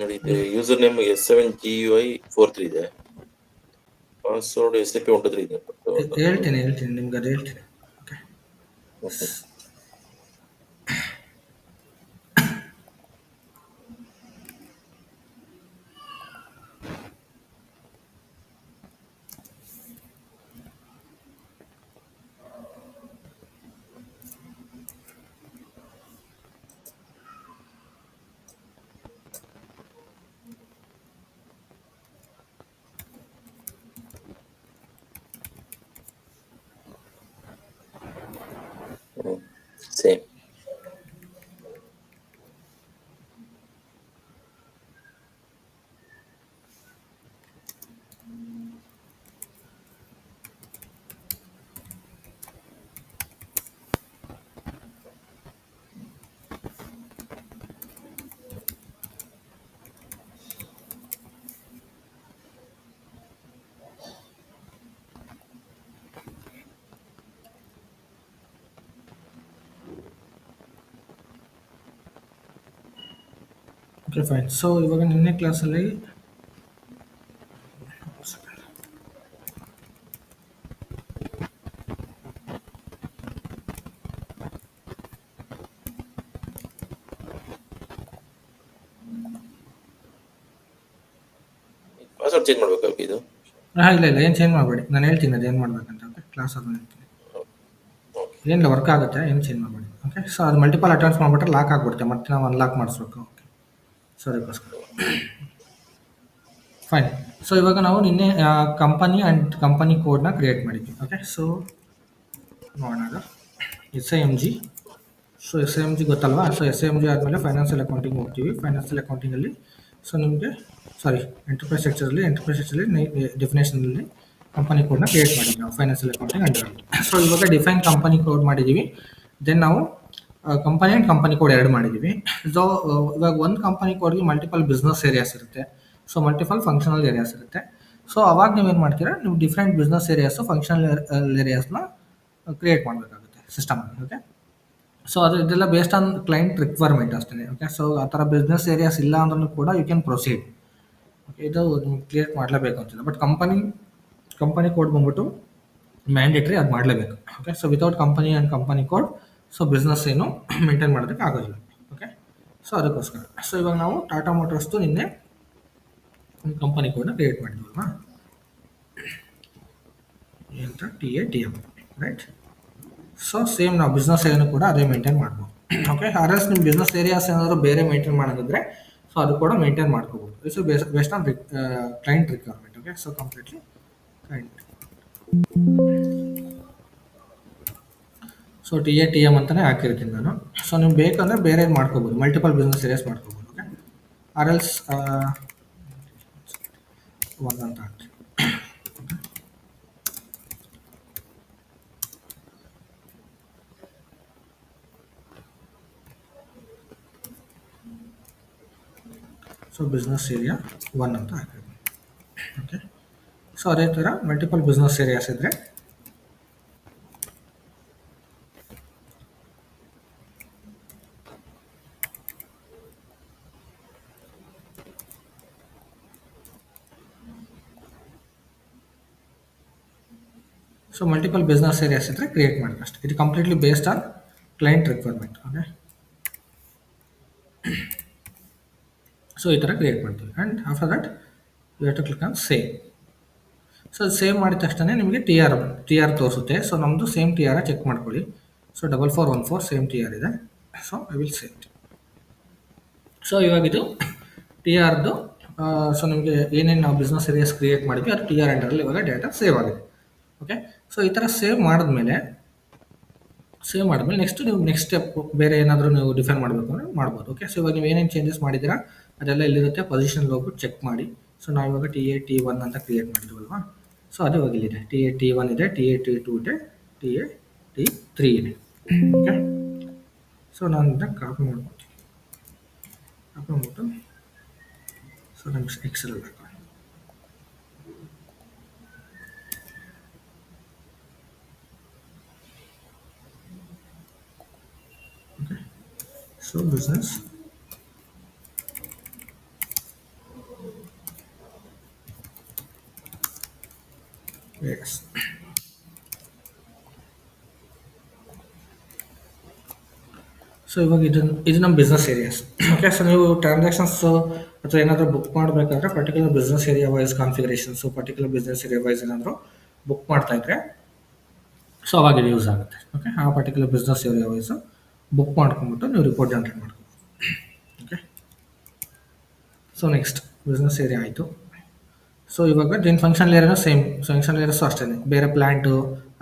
ನೋಡಿ, ಇದು ಯೂಸರ್ ನೇಮ್ S7GUI43 ಇದೆ, ಪಾಸ್ವರ್ಡ್ SAP13 ಇದೆ. ಹೇಳ್ತೀನಿ ನಿಮ್ಗೆ ಅದು ಹೇಳ್ತೀನಿ. Okay, same. Okay fine. So ಇವಾಗ ನಿನ್ನೆ ಕ್ಲಾಸಲ್ಲಿ ಪಾಸ್ವರ್ಡ್ ಚೇಂಜ್ ಮಾಡ್ಬೇಕಾ ಇದು? ಇಲ್ಲ ಏನು ಚೇಂಜ್ ಮಾಡಬೇಡಿ, ನಾನು ಹೇಳ್ತೀನಿ ಅದು ಏನು ಮಾಡ್ಬೇಕಂತ. ಓಕೆ, ಕ್ಲಾಸ್ ಆದ್ಮೇಲೆ ಹೇಳ್ತೀನಿ. ಏನಿಲ್ಲ, ವರ್ಕ್ ಆಗುತ್ತೆ, ಏನು ಚೇಂಜ್ ಮಾಡಬೇಡಿ. ಓಕೆ, ಸೊ ಅದು ಮಲ್ಟಿಪಲ್ ಅಟೆಂಪ್ಟ್ಸ್ ಮಾಡಿಬಿಟ್ರೆ ಲಾಕ್ ಆಗಿಬಿಡುತ್ತೆ, ಮತ್ತೆ ನಾವು ಅನ್ಲಾಕ್ ಮಾಡಿಸ್ಬೇಕು. ಓಕೆ, ಸೊ ಅದಕ್ಕೋಸ್ಕರ ಫೈನ್. ಸೊ ಇವಾಗ ನಾವು ನಿನ್ನೆ ಕಂಪನಿ ಆ್ಯಂಡ್ ಕಂಪನಿ ಕೋಡ್ನ ಕ್ರಿಯೇಟ್ ಮಾಡಿದ್ವಿ. ಓಕೆ, ಸೊ ನೋಡೋಣ. SIMG. ಸೊ SIMG ಗೊತ್ತಲ್ವಾ? ಸೊ SIMG ಆದಮೇಲೆ ಫೈನಾನ್ಷಿಯಲ್ ಅಕೌಂಟಿಂಗ್ ಹೋಗ್ತೀವಿ. ಫೈನಾನ್ಷಿಯಲ್ ಅಕೌಂಟಿಂಗಲ್ಲಿ ಸೊ ನಿಮಗೆ ಎಂಟರ್ಪ್ರೈಸ್ ಸ್ಟ್ರಕ್ಚರಲ್ಲಿ ಡೆಫಿನೇಷನಲ್ಲಿ ಕಂಪನಿ ಕೋಡ್ನ ಕ್ರಿಯೇಟ್ ಮಾಡಿದ್ವಿ ನಾವು ಫೈನಾನ್ಷಿಯಲ್ ಅಕೌಂಟಿಂಗ್ ಅಂಡರಲ್ಲಿ. ಸೊ ಇವಾಗ ಡಿಫೈನ್ ಕಂಪನಿ ಕೋಡ್ ಮಾಡಿದ್ದೀವಿ. ದೆನ್ ನಾವು ಕಂಪನಿ ಆ್ಯಂಡ್ ಕಂಪನಿ ಕೋಡ್ ಎರಡು ಮಾಡಿದ್ದೀವಿ. ಸೊ ಇವಾಗ ಒಂದು ಕಂಪನಿ ಕೋಡ್ಗೆ ಮಲ್ಟಿಪಲ್ ಬಿಸ್ನೆಸ್ ಏರಿಯಾಸ್ ಇರುತ್ತೆ, ಸೊ ಮಲ್ಟಿಪಲ್ ಫಂಕ್ಷನಲ್ ಏರಿಯಾಸ್ ಇರುತ್ತೆ. ಸೊ ಅವಾಗ ನೀವೇನು ಮಾಡ್ತೀರಾ, ನೀವು ಡಿಫ್ರೆಂಟ್ ಬಿಸ್ನೆಸ್ ಏರಿಯಾಸು ಫಂಕ್ಷನಲ್ ಏರಿಯಾಸ್ನ ಕ್ರಿಯೇಟ್ ಮಾಡಬೇಕಾಗುತ್ತೆ ಸಿಸ್ಟಮಲ್ಲಿ. ಓಕೆ, ಸೊ ಇದೆಲ್ಲ ಬೇಸ್ಡ್ ಆನ್ ಕ್ಲೈಂಟ್ ರಿಕ್ವೈರ್ಮೆಂಟ್ ಅಷ್ಟೇ. ಓಕೆ, ಸೊ ಆ ಥರ ಬಿಸ್ನೆಸ್ ಏರಿಯಾಸ್ ಇಲ್ಲ ಅಂದ್ರೂ ಕೂಡ ಯು ಕ್ಯಾನ್ ಪ್ರೊಸೀಡ್. ಓಕೆ, ಇದು ನಿಮ್ಗೆ ಕ್ರಿಯೇಟ್ ಮಾಡಲೇಬೇಕು ಅಂತಿಲ್ಲ, ಬಟ್ ಕಂಪನಿ ಕೋಡ್ ಬಂದ್ಬಿಟ್ಟು ಮ್ಯಾಂಡೇಟ್ರಿ, ಅದು ಮಾಡಲೇಬೇಕು. Okay, so without company and company code so business ಏನು ಮೇಂಟೈನ್ ಮಾಡೋದಕ್ಕೆ ಆಗೋದಿಲ್ಲ. ಓಕೆ, ಸೊ ಅದಕ್ಕೋಸ್ಕರ ಸೊ ಇವಾಗ ನಾವು ಟಾಟಾ ಮೋಟರ್ಸ್ದು ನಿನ್ನೆ ಒಂದು ಕಂಪನಿ ಕೋಡ್ನ ಕ್ರಿಯೇಟ್ ಮಾಡಿದ್ವಲ್ವಾ, ಅಂತ TATM, ರೈಟ್? ಸೊ ಸೇಮ್ ನಾವು ಬಿಸ್ನೆಸ್ ಏರಿಯಾನು ಕೂಡ ಅದೇ ಮೇಂಟೈನ್ ಮಾಡ್ಬೋದು. ಓಕೆ, ಆರ್ಎಸ್ ನಿಮ್ಮ ಬಿಸ್ನೆಸ್ ಏರಿಯಾಸ್ ಏನಾದರೂ ಬೇರೆ ಮೇಂಟೈನ್ ಮಾಡೋದಿದ್ರೆ ಸೊ ಅದು ಕೂಡ ಮೇಂಟೈನ್ ಮಾಡ್ಕೋಬೋದು. So based on client requirement. Okay, so completely client. So TATM ಅಂತಲೇ ಹಾಕಿರ್ತೀನಿ ನಾನು. ಸೊ ನೀವು ಬೇಕಂದರೆ ಬೇರೆ ಮಾಡ್ಕೋಬೋದು, ಮಲ್ಟಿಪಲ್ ಬಿಸ್ನೆಸ್ ಏರಿಯಾಸ್ ಮಾಡ್ಕೋಬೋದು. ಓಕೆ, ಆರ್ ಎಲ್ಸ್ 1 ಅಂತ ಹಾಕ್ತೀವಿ. ಸೊ ಬಿಸ್ನೆಸ್ ಏರಿಯಾ 1 ಅಂತ ಹಾಕಿದ್ವಿ. ಓಕೆ, ಸೊ ಅದೇ ಥರ ಮಲ್ಟಿಪಲ್ ಬಿಸ್ನೆಸ್ ಏರಿಯಾಸ್ ಇದ್ದರೆ ಸೊ ಮಲ್ಟಿಪಲ್ ಬಿಸ್ನೆಸ್ ಏರಿಯಾಸ್ ಇದ್ದರೆ ಕ್ರಿಯೇಟ್ ಮಾಡಬೇಕಷ್ಟೆ. ಇದು completely based on client requirement. Okay, so ಈ ಥರ ಕ್ರಿಯೇಟ್ ಮಾಡ್ತೀವಿ. And after that you have to click on save. So save ಮಾಡಿದ ತಕ್ಷಣ ನಿಮಗೆ ಟಿ ಆರ್ ತೋರಿಸುತ್ತೆ. ಸೊ ನಮ್ಮದು ಸೇಮ್ ಟಿ ಆರ್ ಚೆಕ್ ಮಾಡ್ಕೊಳ್ಳಿ. ಸೊ 4414 ಸೇಮ್ ಟಿ ಆರ್ ಇದೆ. So I will save it. So ಇವಾಗಿದು ಟಿ ಆರ್ದು ಸೊ ನಿಮಗೆ ಏನೇನು ನಾವು ಬಿಸ್ನೆಸ್ ಏರಿಯಾಸ್ ಕ್ರಿಯೇಟ್ ಮಾಡಿದ್ವಿ ಅದು ಟಿ ಆರ್ ಅಂಡರಲ್ಲಿ ಇವಾಗ ಡೇಟಾ ಸೇವ್ ಆಗಿದೆ. ಓಕೆ, ಸೊ ಈ ಥರ ಸೇವ್ ಮಾಡಿದ್ಮೇಲೆ ನೆಕ್ಸ್ಟ್ ನೀವು ನೆಕ್ಸ್ಟ್ ಸ್ಟೆಪ್ ಬೇರೆ ಏನಾದರೂ ನೀವು ಡಿಫೈನ್ ಮಾಡಬೇಕು ಅಂದರೆ ಮಾಡ್ಬೋದು. ಓಕೆ, ಸೊ ಇವಾಗ ನೀವು ಏನೇನು ಚೇಂಜಸ್ ಮಾಡಿದ್ದೀರಾ ಅದೆಲ್ಲ ಎಲ್ಲಿರುತ್ತೆ ಪೊಸಿಷನ್ ಹೋಗ್ಬಿಟ್ಟು ಚೆಕ್ ಮಾಡಿ. ಸೊ ನಾವು ಇವಾಗ TA T1 ಅಂತ ಕ್ರಿಯೇಟ್ ಮಾಡಿದ್ವಲ್ವಾ. ಸೊ ಅದು ಇವಾಗ ಇಲ್ಲಿದೆ. TA T1 ಇದೆ, TA T2 ಇದೆ, TA T3 ಇದೆ. ಓಕೆ, ಸೊ ನಾನು ಇದನ್ನ ಕಾಪಿ ಮಾಡ್ಕೊತೀನಿ. ಕಾಪಿ ಮಾಡ್ಬಿಟ್ಟು ಸೊ ನಮ್ಗೆ ಎಕ್ಸೆಲ್ ಬೇಕು. Okay, so business yes. So ಇವಾಗ ಇದು ನಮ್ಮ ಬಿಸ್ನೆಸ್ ಏರಿಯಾಸ್. ಓಕೆ, ಸೊ ನೀವು ಟ್ರಾನ್ಸಾಕ್ಷನ್ಸು ಅಥವಾ ಏನಾದರೂ ಬುಕ್ ಮಾಡಬೇಕಾದ್ರೆ particular business area wise configurations particular business area wise ಏನಾದರೂ ಬುಕ್ ಮಾಡ್ತಾ ಇದ್ರೆ ಸೊ ಅವಾಗ ಇದು ಯೂಸ್ ಆಗುತ್ತೆ. ಓಕೆ, ಆ particular business area wise book ಮಾಡ್ಕೊಂಬಿಟ್ಟು ನೀವು ರಿಪೋರ್ಟ್ ಜನರೇಟ್ ಮಾಡ್ಕೋಬೋದು. Okay, so next business area ಆಯಿತು. ಸೊ ಇವಾಗ ದಿನ ಫಂಕ್ಷನಲ್ ಏರಿಯಾನು ಸೇಮ್. ಫಂಕ್ಷನಲ್ ಏರಿಯಾಸು ಅಷ್ಟೇ, ಬೇರೆ ಪ್ಲ್ಯಾಂಟು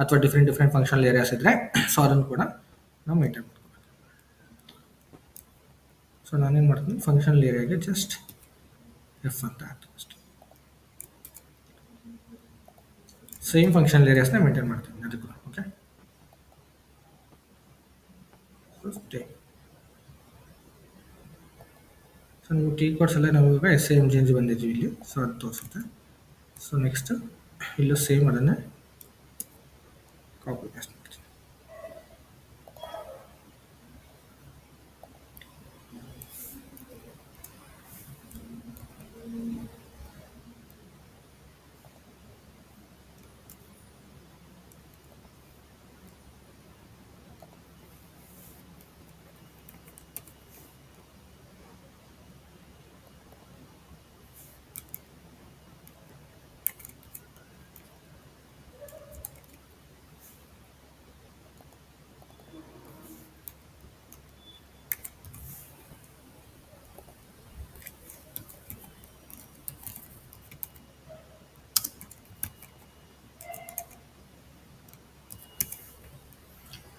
ಅಥವಾ ಡಿಫ್ರೆಂಟ್ ಫಂಕ್ಷನಲ್ ಏರಿಯಾಸ್ ಇದ್ದರೆ ಸೊ ಅದನ್ನು ಕೂಡ ನಾವು ಮೇಂಟೈನ್ ಮಾಡ್ಕೋಬೇಕು. ಸೊ ನಾನೇನು ಮಾಡ್ತೀನಿ, ಫಂಕ್ಷನಲ್ ಏರಿಯಾಗೆ ಜಸ್ಟ್ F ಅಂತ ಹಾಕ್ತೀನಿ ಅಷ್ಟೇ. ಸೇಮ್ ಫಂಕ್ಷನಲ್ ಏರಿಯಾಸ್ನ ಮೇಂಟೈನ್ ಮಾಡ್ತೀನಿ ಅದಕ್ಕೂ. ಓಕೆ, ಸೊ ನೀವು ಟಿ ಕೋಡ್ಸ್ ಎಲ್ಲ ನಾವು ಇವಾಗ SAMG ಬಂದಿದ್ದೀವಿ ಇಲ್ಲಿ. ಸೊ ಅದು ತೋರಿಸುತ್ತೆ. ಸೊ ನೆಕ್ಸ್ಟ್ ಇಲ್ಲೂ ಸೇಮ್ ಅದನ್ನೇ ಕಾಪಿ ಪೇಸ್ಟ್ ಮಾಡ್ತೀನಿ.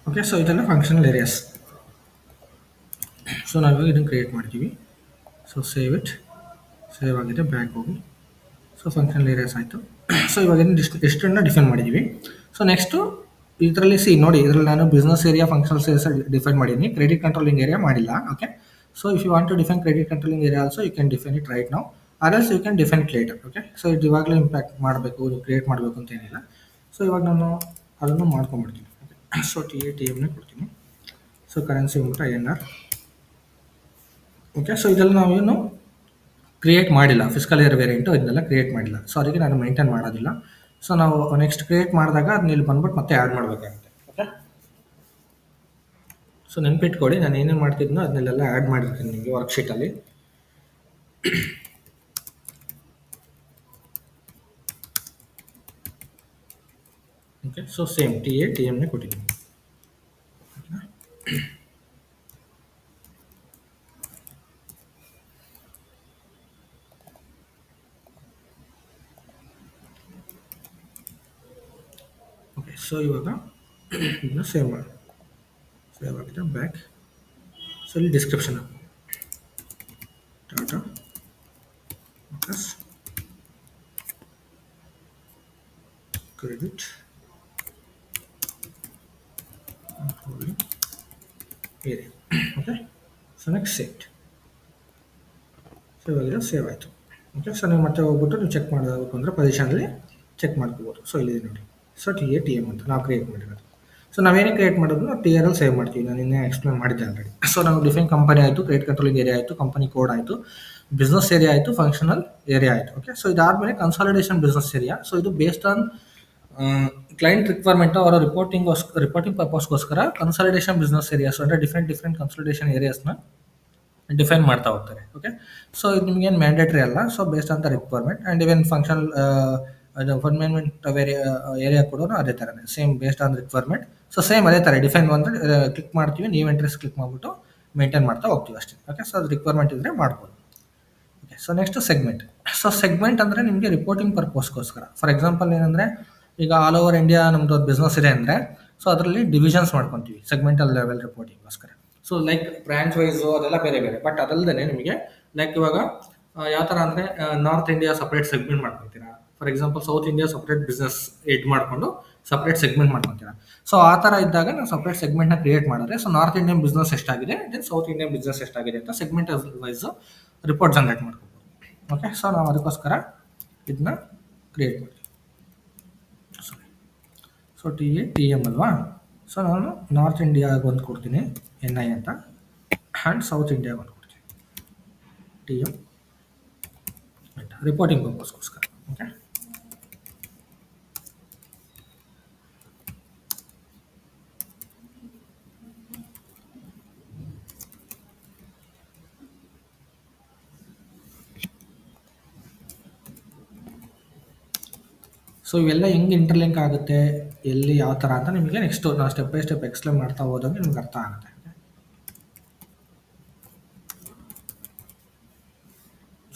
ಓಕೆ, ಸೊ ಇದೆಲ್ಲ ಫಂಕ್ಷನಲ್ ಏರಿಯಾಸ್. ಸೊ ನಾವಿವಾಗ ಇದನ್ನು ಕ್ರಿಯೇಟ್ ಮಾಡ್ತೀವಿ. ಸೊ ಸೇವ್ ಆಗಿದೆ, ಬ್ಯಾಕ್ ಹೋಗಿ. ಸೊ ಫಂಕ್ಷನಲ್ ಏರಿಯಾಸ್ ಆಯಿತು. ಸೊ ಇವಾಗ ಎಷ್ಟನ್ನು ಡಿಫೈನ್ ಮಾಡಿದ್ದೀವಿ. ಸೊ ನೆಕ್ಸ್ಟು ಇದರಲ್ಲಿ ನೋಡಿ, ಇದರಲ್ಲಿ ನಾನು business area functionals areas define ಮಾಡಿದ್ದೀನಿ, ಕ್ರೆಡಿಟ್ ಕಂಟ್ರೋಲಿಂಗ್ ಏರಿಯಾ ಮಾಡಿಲ್ಲ. Okay, so if you want to define credit controlling area also you can define it right now, or else you can define it later. Okay, so ಇದು ಇವಾಗಲೇ ಇಂಪ್ಯಾಕ್ಟ್ ಮಾಡಬೇಕು, ಕ್ರಿಯೇಟ್ ಮಾಡಬೇಕು ಅಂತ ಏನಿಲ್ಲ. ಸೊ ಇವಾಗ ನಾನು ಅದನ್ನು ಮಾಡ್ಕೊಂಡ್ಬಿಡ್ತೀನಿ. ಓಕೆ, ಸೊ TATMನೇ ಕೊಡ್ತೀನಿ. ಸೊ ಕರೆನ್ಸಿ ಬಂದ್ಬಿಟ್ಟು INR. ಓಕೆ, ಸೊ ಇದೆಲ್ಲ ನಾವೇನು ಕ್ರಿಯೇಟ್ ಮಾಡಿಲ್ಲ, ಫಿಸ್ಕಲ್ ಇಯರ್ ವೇರಿಯಂಟು ಇದನ್ನೆಲ್ಲ ಕ್ರಿಯೇಟ್ ಮಾಡಿಲ್ಲ. ಸೊ ಅದಕ್ಕೆ ನಾನು ಮೇಂಟೈನ್ ಮಾಡೋದಿಲ್ಲ. ಸೊ ನಾವು ನೆಕ್ಸ್ಟ್ ಕ್ರಿಯೇಟ್ ಮಾಡಿದಾಗ ಅದನ್ನ ಇಲ್ಲಿ ಬಂದ್ಬಿಟ್ಟು ಮತ್ತೆ ಆ್ಯಡ್ ಮಾಡಬೇಕಾಗುತ್ತೆ. ಓಕೆ, ಸೊ ನೆನ್ಪಿಟ್ಕೊಳ್ಳಿ, ನಾನು ಏನೇನು ಮಾಡ್ತಿದ್ನೋ ಅದನ್ನೆಲ್ಲ ಆ್ಯಡ್ ಮಾಡಿರ್ತೀನಿ ನಿಮಗೆ ವರ್ಕ್ಶೀಟಲ್ಲಿ. ಓಕೆ, ಸೊ ಸೇಮ್ TATMನೇ ಕೊಟ್ಟಿದ್ದೀನಿ. ಓಕೆ, ಸೊ ಇವಾಗ ಇದನ್ನ ಸೇವ್ ಆಗಿದೆ, ಬ್ಯಾಕ್. ಸೊ ಇಲ್ಲಿ description Tata Motors credit area. Okay, so next set. Save ಆಗಿರೋ ಸೇವ್ ಆಯಿತು. ಓಕೆ, ಸೊ ನೀವು ಮತ್ತೆ ಹೋಗ್ಬಿಟ್ಟು ನೀವು ಚೆಕ್ ಮಾಡಬೇಕು ಅಂದರೆ ಪೊಸಿಷನಲ್ಲಿ ಚೆಕ್ ಮಾಡ್ಕೋಬೋದು. ಸೊ ಇಲ್ಲಿದೆ ನೋಡಿ, ಸೊ TATM ಅಂತ ನಾವು ಕ್ರಿಯೇಟ್ ಮಾಡಿರೋದು. ಸೊ ನಾವೇನೇ ಕ್ರಿಯೇಟ್ ಮಾಡೋದು ನಾವು TRL ಸೇವ್ ಮಾಡ್ತೀವಿ. ನಾನು ಇನ್ನೇ ಎಕ್ಸ್ಪ್ಲೇನ್ ಮಾಡಿದ್ದೆ ಆಲ್ರೆಡಿ. ಸೊ ನಾವು ಡಿಫೈನ್ ಕಂಪನಿ ಆಯಿತು, ಕ್ರೆಡಿಟ್ ಕಂಟ್ರೋಲಿಂಗ್ ಏರಿಯಾ ಆಯಿತು, ಕಂಪನಿ ಕೋಡ್ ಆಯಿತು, ಬಿಸ್ನೆಸ್ ಏರಿಯಾ ಆಯಿತು, ಫಂಕ್ಷನಲ್ ಏರಿಯಾ ಆಯಿತು. ಓಕೆ, ಸೊ ಇದಾದಮೇಲೆ ಕನ್ಸಾಲಿಡೇಷನ್ ಬಿಸ್ನೆಸ್ ಏರಿಯಾ. ಸೊ ಇದು ಬೇಸ್ಡ್ ಆನ್ ಕ್ಲೈಂಟ್ ರಿಕ್ವೈರ್ಮೆಂಟು ಅವರ ರಿಪೋರ್ಟಿಂಗ್ ಪರ್ಪಸ್ಗೋಸ್ಕರ ಕನ್ಸಾಲಿಡೇಷನ್ ಬಿಸ್ನೆಸ್ ಏರಿಯಾಸ್ ಅಂದರೆ ಡಿಫ್ರೆಂಟ್ ಕನ್ಸಾಲಿಡೇಷನ್ ಏರಿಯಾಸ್ನ ಡಿಫೈನ್ ಮಾಡ್ತಾ ಹೋಗ್ತಾರೆ. ಓಕೆ, ಸೊ ಇದು ನಿಮಗೇನು ಮ್ಯಾಂಡೇಟ್ರಿ ಅಲ್ಲ. So based on the requirement and even functional ferment area ಕೂಡ ಅದೇ ಥರನೇ same based on requirement. So same ಅದೇ ಥರ ಡಿಫೈನ್ ಅಂದರೆ ಕ್ಲಿಕ್ ಮಾಡ್ತೀವಿ, ನೀವು ಎಂಟ್ರೀಸ್ ಕ್ಲಿಕ್ ಮಾಡಿಬಿಟ್ಟು ಮೇಂಟೈನ್ ಮಾಡ್ತಾ ಹೋಗ್ತೀವಿ ಅಷ್ಟೇ. ಓಕೆ, ಸೊ ಅದು ರಿಕ್ವೈರ್ಮೆಂಟ್ ಇದ್ದರೆ ಮಾಡ್ಬೋದು. Okay, so next segment. So segment ಅಂದರೆ ನಿಮಗೆ ರಿಪೋರ್ಟಿಂಗ್ ಪರ್ಪಸ್ಗೋಸ್ಕರ. ಫಾರ್ ಎಕ್ಸಾಂಪಲ್ ಏನಂದರೆ ಈಗ ಆಲ್ ಓವರ್ ಇಂಡಿಯಾ ನಮ್ಮದು ಬಿಸ್ನೆಸ್ ಇದೆ ಅಂದರೆ ಸೊ ಅದರಲ್ಲಿ ಡಿವಿಷನ್ಸ್ ಮಾಡ್ಕೊತೀವಿ ಸೆಗ್ಮೆಂಟಲ್ ಲೆವೆಲ್ ರಿಪೋರ್ಟಿಂಗ್ಗೋಸ್ಕರ. ಸೊ ಲೈಕ್ ಬ್ರಾಂಚ್ ವೈಸು ಅದೆಲ್ಲ ಬೇರೆ ಬೇರೆ. ಬಟ್ ಅದಲ್ಲದೆ ನಿಮಗೆ ಲೈಕ್ ಇವಾಗ ಯಾವ ಥರ ಅಂದರೆ ನಾರ್ತ್ ಇಂಡಿಯಾ ಸಪ್ರೇಟ್ ಸೆಗ್ಮೆಂಟ್ ಮಾಡ್ಕೊತೀರಾ. For example south India separate business add ಮಾಡಿಕೊಂಡು ಸಪ್ರೇಟ್ ಸೆಗ್ಮೆಂಟ್ ಮಾಡ್ಕೊತೀರಾ. ಸೊ ಆ ಥರ ಇದ್ದಾಗ ನಾವು ಸಪ್ರೇಟ್ ಸೆಗ್ಮೆಂಟ್ನ ಕ್ರಿಯೇಟ್ ಮಾಡಿದ್ರೆ ಸೊ ನಾರ್ತ್ ಇಂಡಿಯನ್ ಬಿಸ್ನೆಸ್ ಎಷ್ಟಾಗಿದೆ, ದೆನ್ ಸೌತ್ ಇಂಡಿಯನ್ ಬಿಸ್ನೆಸ್ ಎಷ್ಟಾಗಿದೆ ಅಂತ ಸೆಗ್ಮೆಂಟ್ ವೈಸು ರಿಪೋರ್ಟ್ ಜನ್ರೇಟ್ ಮಾಡ್ಕೋಬೋದು. ಓಕೆ, ಸೊ ನಾವು ಅದಕ್ಕೋಸ್ಕರ ಇದನ್ನ ಕ್ರಿಯೇಟ್ ಮಾಡ್ತೀವಿ. ಸೊ TATM ಅಲ್ವಾ. ಸೊ ನಾನು ನಾರ್ತ್ ಇಂಡಿಯಾಗೆ ಒಂದು ಕೊಡ್ತೀನಿ NI ಅಂತ, ಆ್ಯಂಡ್ ಸೌತ್ ಇಂಡಿಯಾಗೆ ಒಂದು ಕೊಡ್ತೀನಿ TM ಅಂತ ರಿಪೋರ್ಟಿಂಗ್ ಪರ್ಪಸ್ಗೋಸ್ಕರ. ಓಕೆ, ಸೊ ಇವೆಲ್ಲ ಹೆಂಗೆ ಇಂಟರ್ಲಿಂಕ್ ಆಗುತ್ತೆ, ಎಲ್ಲಿ ಯಾವ ಥರ ಅಂತ ನಿಮಗೆ ನೆಕ್ಸ್ಟು ನಾವು ಸ್ಟೆಪ್ ಬೈ ಸ್ಟೆಪ್ ಎಕ್ಸ್ಪ್ಲೇನ್ ಮಾಡ್ತಾ ಹೋದಂಗೆ ನಿಮ್ಗೆ ಅರ್ಥ ಆಗುತ್ತೆ.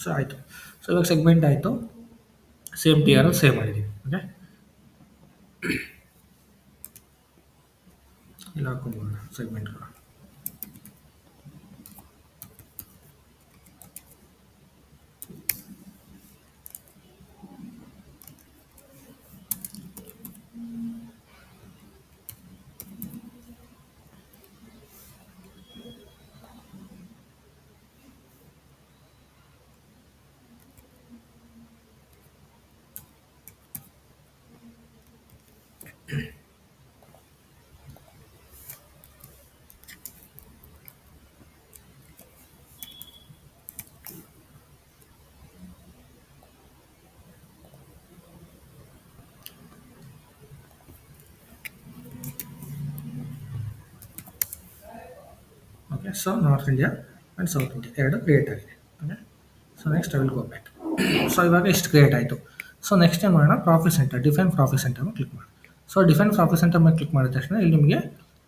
ಸೊ ಆಯಿತು. ಸೊ ಇವಾಗ ಸೆಗ್ಮೆಂಟ್ ಆಯಿತು, ಸೇಮ್ TRL ಸೇವ್ ಮಾಡಿದ್ದೀವಿ. ಓಕೆ, ಇಲ್ಲ ಹಾಕೊಂಬೋಣ ಸೆಗ್ಮೆಂಟ್ಗಳು. Okay, so north India and south India ಎರಡು ಕ್ರಿಯೇಟ್ ಆಗಿದೆ. Okay, so next I will go back. So ಇವಾಗ ಇಷ್ಟು ಕ್ರಿಯೇಟ್ ಆಯಿತು. ಸೊ ನೆಕ್ಸ್ಟ್ ಏನು ಮಾಡೋಣ, profit centre, define profit centre ಮೇಲೆ ಕ್ಲಿಕ್ ಮಾಡಿ. ಸೊ ಡಿಫೈನ್ ಪ್ರಾಫಿಟ್ ಸೆಂಟರ್ ಮೇಲೆ ಕ್ಲಿಕ್ ಮಾಡಿದ ತಕ್ಷಣ ಇಲ್ಲಿ ನಿಮಗೆ